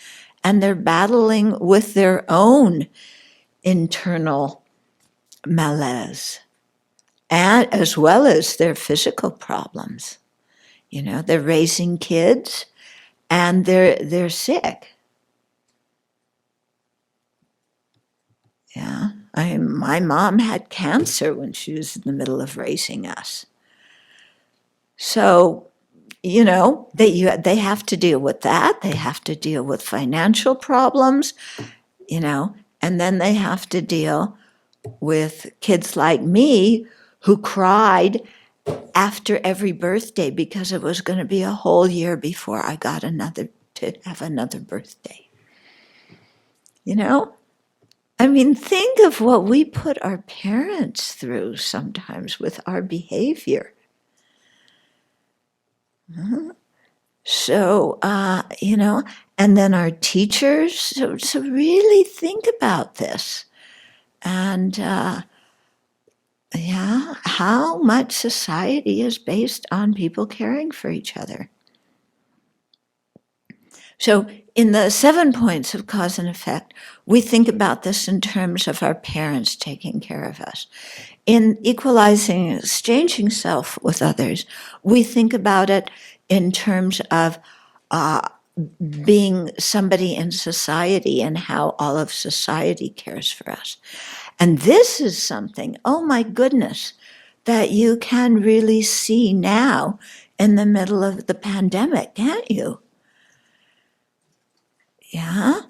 And they're battling with their own internal malaise, and as well as their physical problems. They're raising kids and they're sick. Yeah. My mom had cancer when she was in the middle of raising us. So, they have to deal with that. They have to deal with financial problems, and then they have to deal with kids like me who cried after every birthday because it was going to be a whole year before I got to have another birthday. Think of what we put our parents through sometimes with our behavior. So, and then our teachers, so really think about this. And, how much society is based on people caring for each other. So in the 7 points of cause and effect, we think about this in terms of our parents taking care of us. In equalizing and exchanging self with others, we think about it in terms of being somebody in society and how all of society cares for us. And this is something, oh my goodness, that you can really see now in the middle of the pandemic, can't you? Yeah.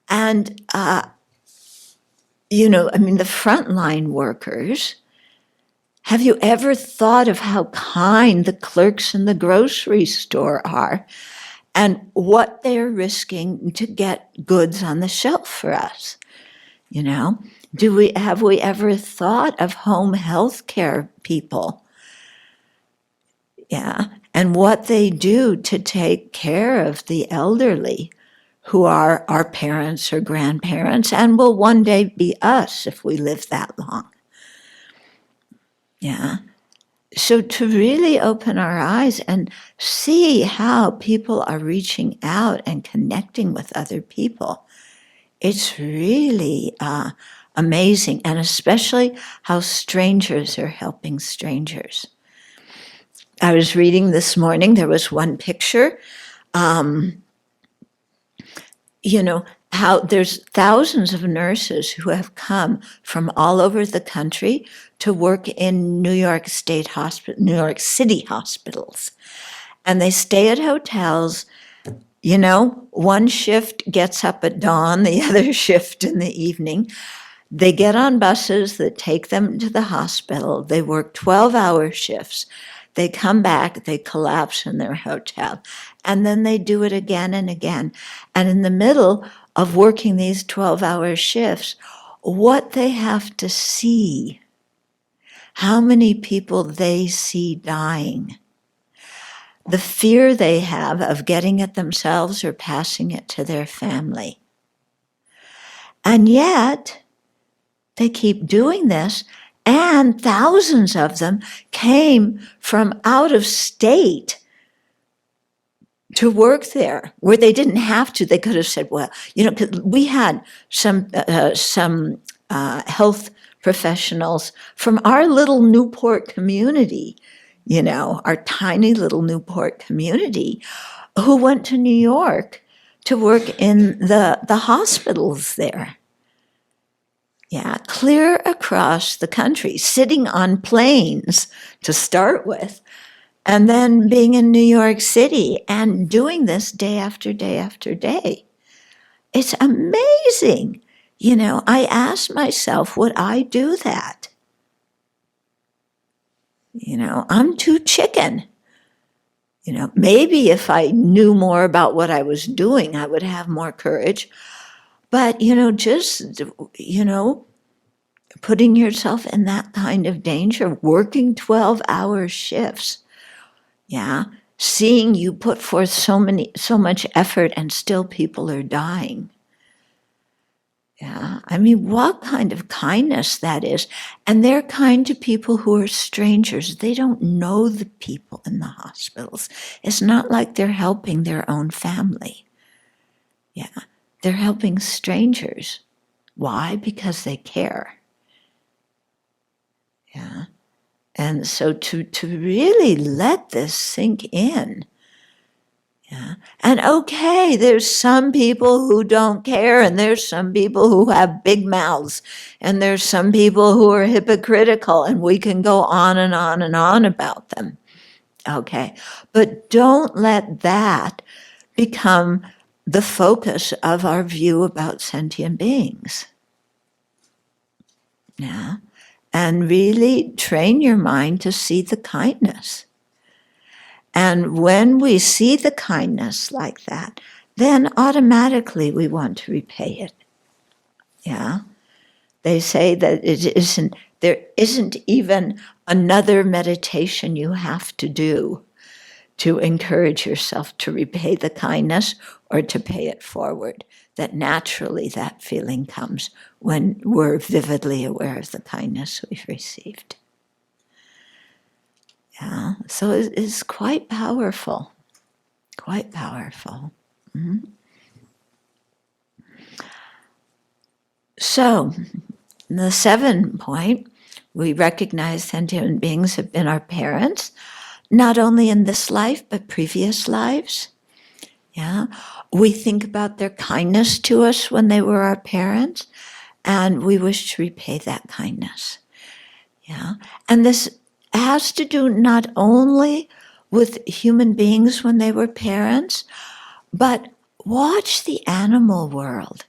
And, the frontline workers, have you ever thought of how kind the clerks in the grocery store are and what they're risking to get goods on the shelf for us? Have we ever thought of home health care people? Yeah. And what they do to take care of the elderly who are our parents or grandparents and will one day be us if we live that long. Yeah. So to really open our eyes and see how people are reaching out and connecting with other people, it's really amazing, and especially how strangers are helping strangers. I was reading this morning, there was one picture, how there's thousands of nurses who have come from all over the country to work in New York City hospitals. And they stay at hotels. One shift gets up at dawn, the other shift in the evening. They get on buses that take them to the hospital. They work 12-hour shifts. They come back, they collapse in their hotel, and then they do it again and again. And in the middle of working these 12-hour shifts, what they have to see, how many people they see dying, the fear they have of getting it themselves or passing it to their family. And yet, they keep doing this, and thousands of them came from out of state to work there, where they didn't have to. They could have said, well, 'cause we had some health professionals from our little Newport community, our tiny little Newport community, who went to New York to work in the hospitals there. Yeah, clear across the country, sitting on planes to start with, and then being in New York City and doing this day after day after day. It's amazing. I ask myself, would I do that? I'm too chicken. Maybe if I knew more about what I was doing, I would have more courage. But, just, putting yourself in that kind of danger, working 12-hour shifts, yeah, seeing you put forth so much effort and still people are dying. Yeah, I mean, what kind of kindness that is. And they're kind to people who are strangers. They don't know the people in the hospitals. It's not like they're helping their own family. Yeah, they're helping strangers. Why? Because they care. Yeah. And so to really let this sink in. Yeah. And okay, there's some people who don't care, and there's some people who have big mouths, and there's some people who are hypocritical, and we can go on and on and on about them. Okay. But don't let that become the focus of our view about sentient beings. Yeah. And really train your mind to see the kindness. And when we see the kindness like that, then automatically we want to repay it. Yeah. They say that there isn't even another meditation you have to do to encourage yourself to repay the kindness or to pay it forward. That naturally that feeling comes when we're vividly aware of the kindness we've received. Yeah, so it's quite powerful, quite powerful. Mm-hmm. So, in the 7th point, we recognize sentient beings have been our parents, not only in this life, but previous lives. Yeah, we think about their kindness to us when they were our parents, and we wish to repay that kindness. Yeah, and this has to do not only with human beings when they were parents, but watch the animal world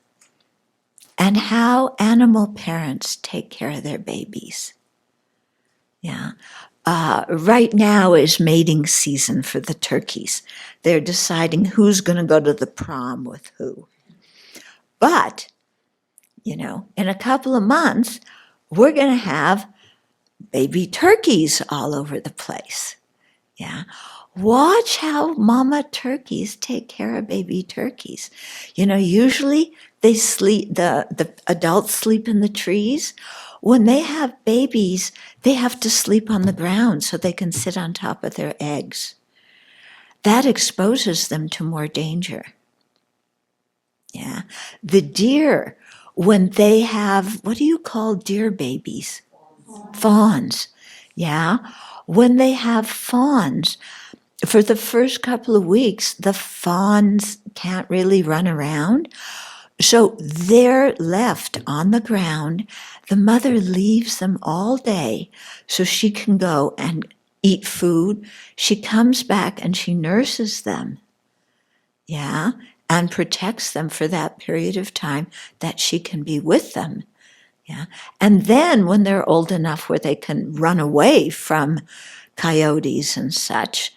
and how animal parents take care of their babies. Yeah. Right now is mating season for the turkeys. They're deciding who's going to go to the prom with who. But, in a couple of months, we're going to have baby turkeys all over the place. Yeah. Watch how mama turkeys take care of baby turkeys. Usually they sleep, the adults sleep in the trees. When they have babies, they have to sleep on the ground so they can sit on top of their eggs. That exposes them to more danger. Yeah. The deer, when they have, what do you call deer babies? Fawns. Yeah. When they have fawns, for the first couple of weeks, the fawns can't really run around. So they're left on the ground. The mother leaves them all day so she can go and eat food. She comes back and she nurses them. Yeah. And protects them for that period of time that she can be with them. Yeah. And then when they're old enough where they can run away from coyotes and such,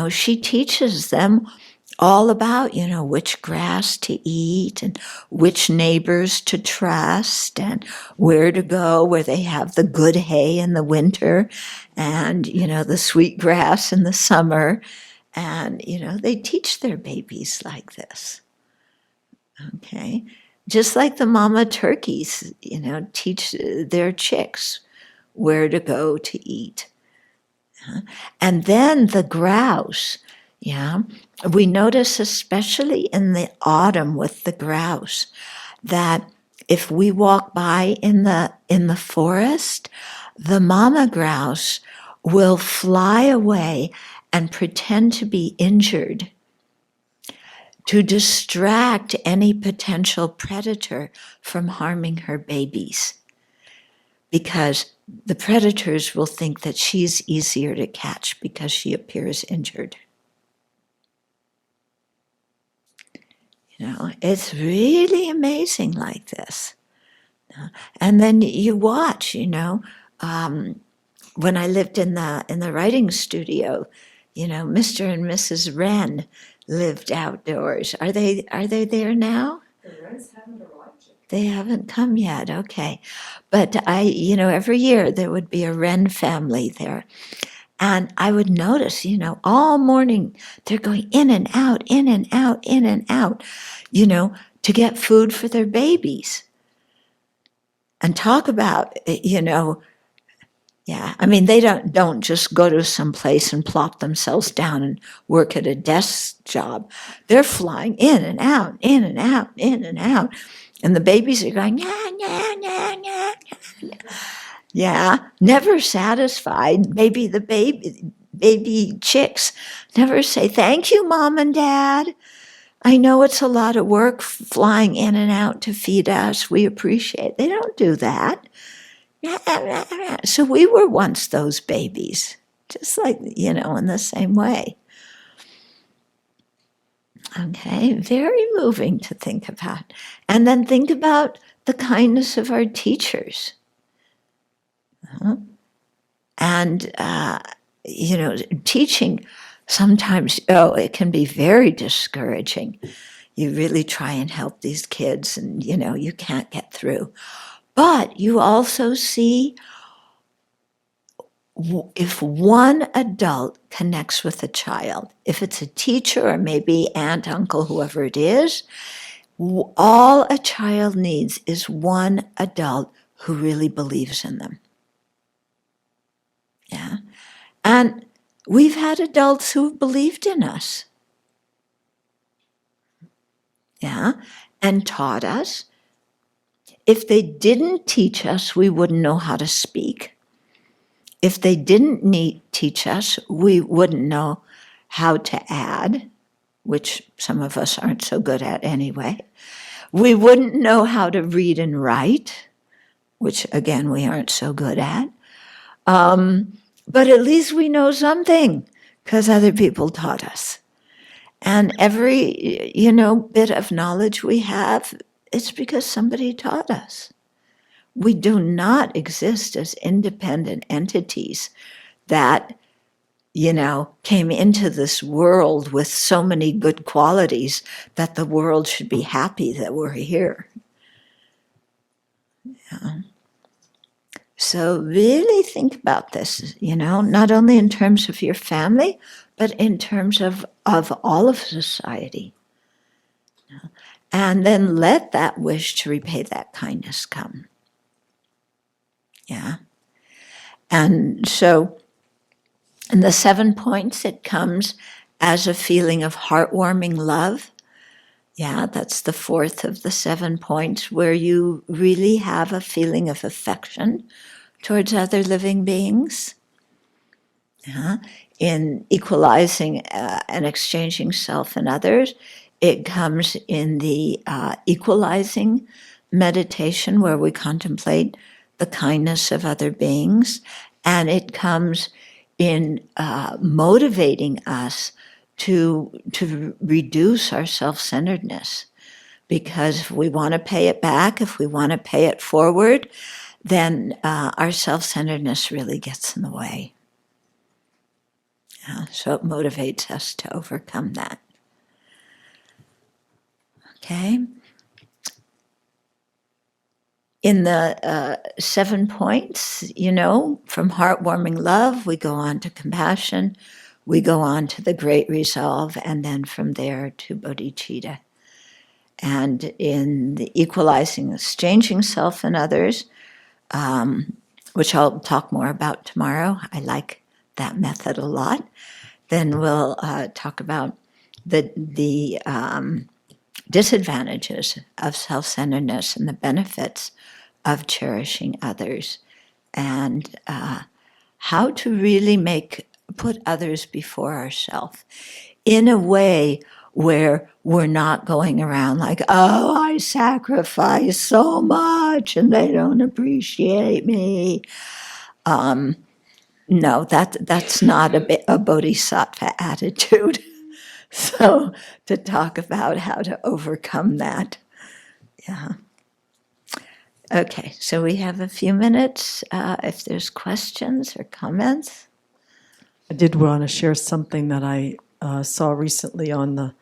she teaches them all about, which grass to eat and which neighbors to trust and where to go where they have the good hay in the winter and, the sweet grass in the summer. And, they teach their babies like this. Okay. Just like the mama turkeys, teach their chicks where to go to eat. And then the grouse, we notice especially in the autumn with the grouse that if we walk by in the forest, the mama grouse will fly away and pretend to be injured to distract any potential predator from harming her babies, because the predators will think that she's easier to catch because she appears injured. You know, it's really amazing like this. And then you watch, you know, when I lived in the writing studio, you know, Mr. and Mrs. Wren lived outdoors. Are they there now? The Wrens haven't arrived yet. They haven't come yet, okay. But you know, every year there would be a Wren family there. And I would notice, you know, all morning they're going in and out, in and out, in and out, you know, to get food for their babies. And talk about, you know, yeah, I mean, they don't just go to some place and plop themselves down and work at a desk job. They're flying in and out, in and out, in and out. And the babies are going, yeah, yeah, yeah, yeah, yeah. Yeah, never satisfied. Maybe the baby chicks never say, thank you, Mom and Dad. I know it's a lot of work flying in and out to feed us. We appreciate it. They don't do that. So we were once those babies, just like, you know, in the same way. Okay, very moving to think about. And then think about the kindness of our teachers. And, you know, teaching sometimes, it can be very discouraging. You really try and help these kids and, you know, you can't get through. But you also see if one adult connects with a child, if it's a teacher or maybe aunt, uncle, whoever it is, all a child needs is one adult who really believes in them. Yeah. And we've had adults who have believed in us. Yeah. And taught us. If they didn't teach us, we wouldn't know how to speak. If they didn't teach us, we wouldn't know how to add, which some of us aren't so good at anyway. We wouldn't know how to read and write, which again, we aren't so good at. But at least we know something because other people taught us. And every, you know, bit of knowledge we have, it's because somebody taught us. We do not exist as independent entities that, you know, came into this world with so many good qualities that the world should be happy that we're here. Yeah. So really think about this, you know, not only in terms of your family, but in terms of all of society. And then let that wish to repay that kindness come. Yeah. And so in the 7 points, it comes as a feeling of heartwarming love. Yeah, that's the fourth of the 7 points, where you really have a feeling of affection towards other living beings. Yeah. In equalizing and exchanging self and others, it comes in the equalizing meditation, where we contemplate the kindness of other beings, and it comes in motivating us to reduce our self-centeredness. Because if we want to pay it back, if we want to pay it forward, then our self-centeredness really gets in the way. So it motivates us to overcome that. Okay. In the 7 points, you know, from heartwarming love, we go on to compassion, we go on to the great resolve, and then from there to bodhicitta. And in the equalizing, exchanging self and others, which I'll talk more about tomorrow, I like that method a lot. Then we'll talk about the disadvantages of self-centeredness and the benefits of cherishing others, and how to really put others before ourselves in a way where we're not going around like, oh, I sacrifice so much and they don't appreciate me. No, that's not a bodhisattva attitude. So to talk about how to overcome that. Yeah. Okay, so we have a few minutes if there's questions or comments. I did want to share something that I saw recently on the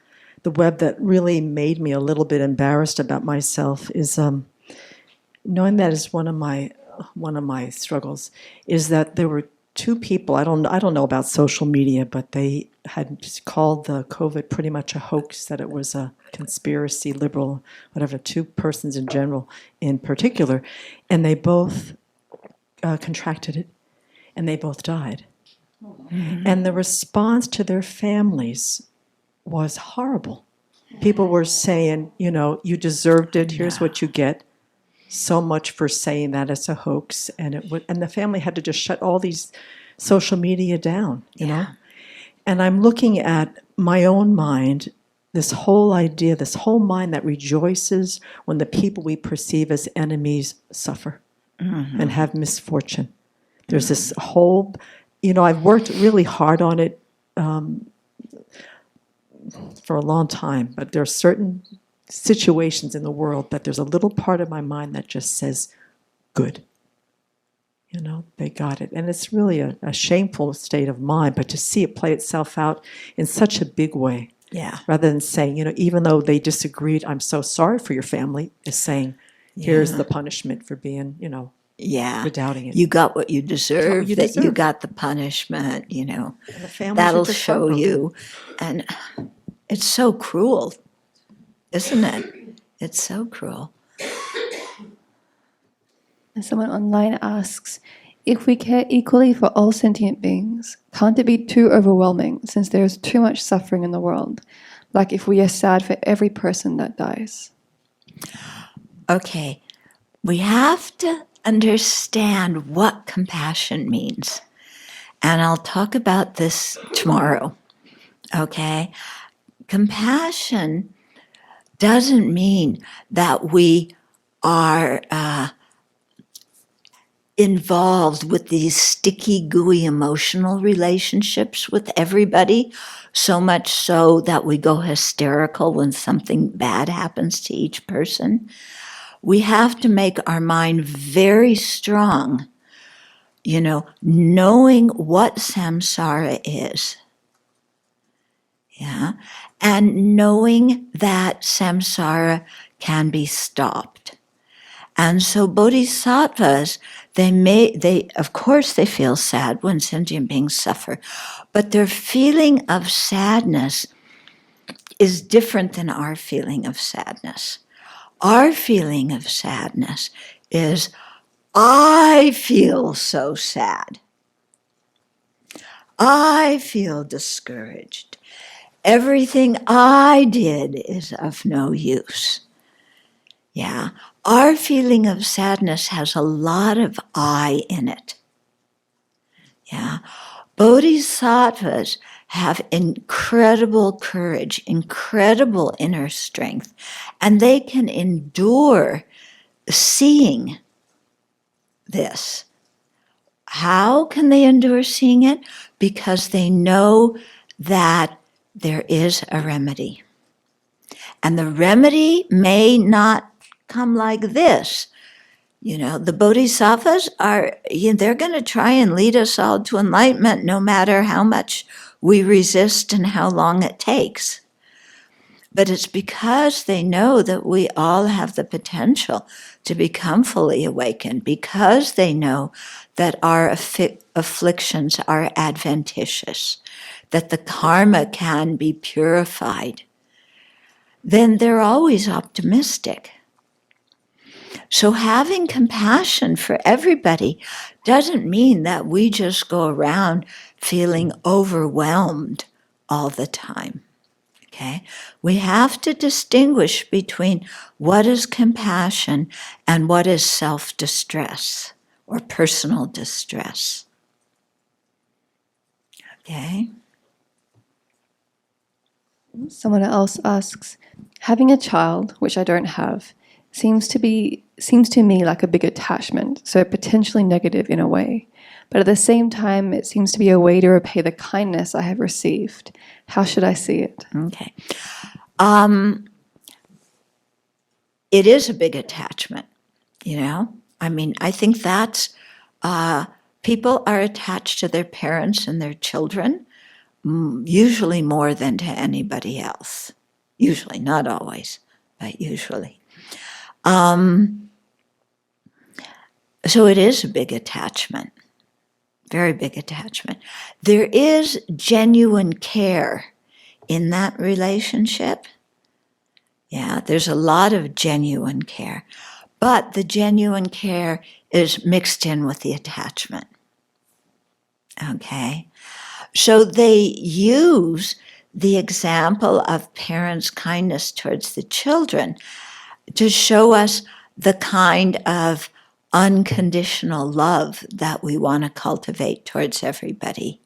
web that really made me a little bit embarrassed about myself. Is knowing that is one of my struggles. Is that there were two people. I don't know about social media, but they had called the COVID pretty much a hoax. That it was a conspiracy, liberal, whatever. Two persons in general, in particular, and they both contracted it, and they both died. Mm-hmm. And the response to their families was horrible. People were saying, you deserved it. Here's what you get. So much for saying that it's a hoax. And the family had to just shut all these social media down, you know. And I'm looking at my own mind, this whole idea, this whole mind that rejoices when the people we perceive as enemies suffer and have misfortune. There's this whole... I've worked really hard on it for a long time, but there are certain situations in the world that there's a little part of my mind that just says, good. They got it. And it's really a shameful state of mind, but to see it play itself out in such a big way, rather than saying, even though they disagreed, I'm so sorry for your family, is saying, here's the punishment for being, for doubting it. You got what you deserve, you got the punishment, that'll show you. And it's so cruel, isn't it? It's so cruel. And someone online asks, if we care equally for all sentient beings, can't it be too overwhelming since there is too much suffering in the world? Like if we are sad for every person that dies. Okay, we have to understand what compassion means. And I'll talk about this tomorrow, okay? Compassion doesn't mean that we are involved with these sticky, gooey emotional relationships with everybody, so much so that we go hysterical when something bad happens to each person. We have to make our mind very strong, knowing what samsara is. And knowing that samsara can be stopped. And so bodhisattvas, of course they feel sad when sentient beings suffer, but their feeling of sadness is different than our feeling of sadness. Our feeling of sadness is, I feel so sad. I feel discouraged. Everything I did is of no use. Our feeling of sadness has a lot of I in it. Bodhisattvas have incredible courage, incredible inner strength, and they can endure seeing this. How can they endure seeing it? Because they know that there is a remedy. And the remedy may not come like this. The bodhisattvas they're going to try and lead us all to enlightenment no matter how much we resist and how long it takes. But it's because they know that we all have the potential to become fully awakened, because they know that our afflictions are adventitious, that the karma can be purified. Then they're always optimistic. So having compassion for everybody doesn't mean that we just go around feeling overwhelmed all the time. Okay? We have to distinguish between what is compassion and what is self-distress or personal distress. Okay? Someone else asks, having a child, which I don't have, seems to me like a big attachment, so potentially negative in a way. But at the same time, it seems to be a way to repay the kindness I have received. How should I see it? Okay. It is a big attachment, you know? I mean, I think that's, people are attached to their parents and their children, usually more than to anybody else. Usually, not always, but usually. So it is a big attachment, very big attachment. There is genuine care in that relationship. Yeah, there's a lot of genuine care, but the genuine care is mixed in with the attachment. Okay? So they use the example of parents' kindness towards the children to show us the kind of unconditional love that we want to cultivate towards everybody.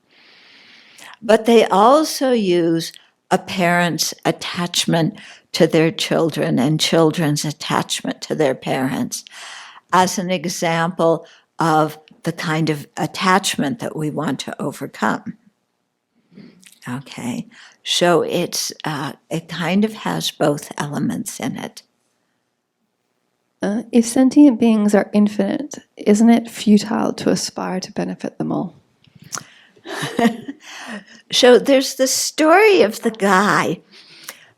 But they also use a parent's attachment to their children and children's attachment to their parents as an example of the kind of attachment that we want to overcome. Okay, so it kind of has both elements in it. If sentient beings are infinite, isn't it futile to aspire to benefit them all? So there's the story of the guy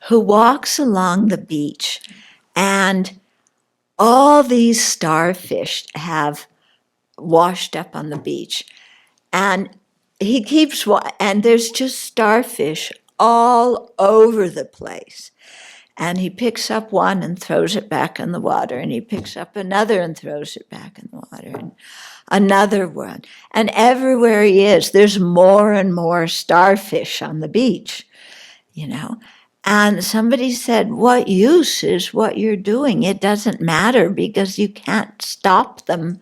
who walks along the beach, and all these starfish have washed up on the beach, and he keeps and there's just starfish all over the place. And he picks up one and throws it back in the water, and he picks up another and throws it back in the water, and another one. And everywhere he is, there's more and more starfish on the beach, you know. And somebody said, what use is what you're doing? It doesn't matter because you can't stop them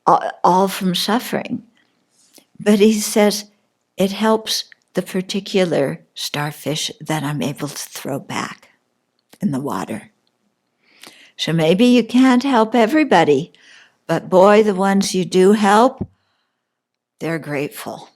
all from suffering. But he says, it helps the particular starfish that I'm able to throw back in the water. So maybe you can't help everybody, but boy, the ones you do help, they're grateful.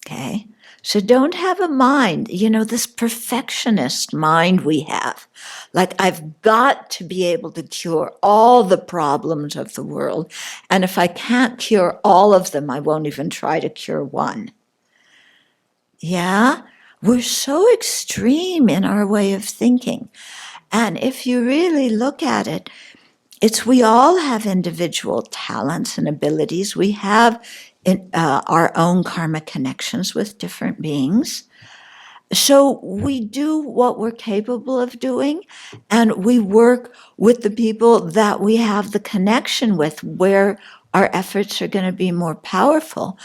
Okay? So don't have a mind, this perfectionist mind we have. Like, I've got to be able to cure all the problems of the world, and if I can't cure all of them, I won't even try to cure one. Yeah? We're so extreme in our way of thinking. And if you really look at it, we all have individual talents and abilities. We have our own karmic connections with different beings. So we do what we're capable of doing, and we work with the people that we have the connection with, where our efforts are going to be more powerful.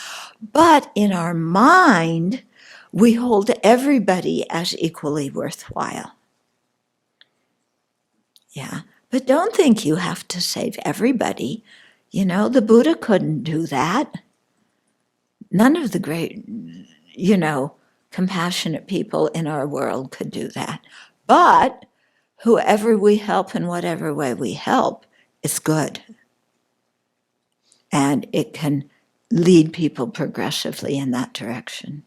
But in our mind, we hold everybody as equally worthwhile. Yeah, but don't think you have to save everybody. The Buddha couldn't do that. None of the great, compassionate people in our world could do that. But whoever we help in whatever way we help is good. And it can lead people progressively in that direction.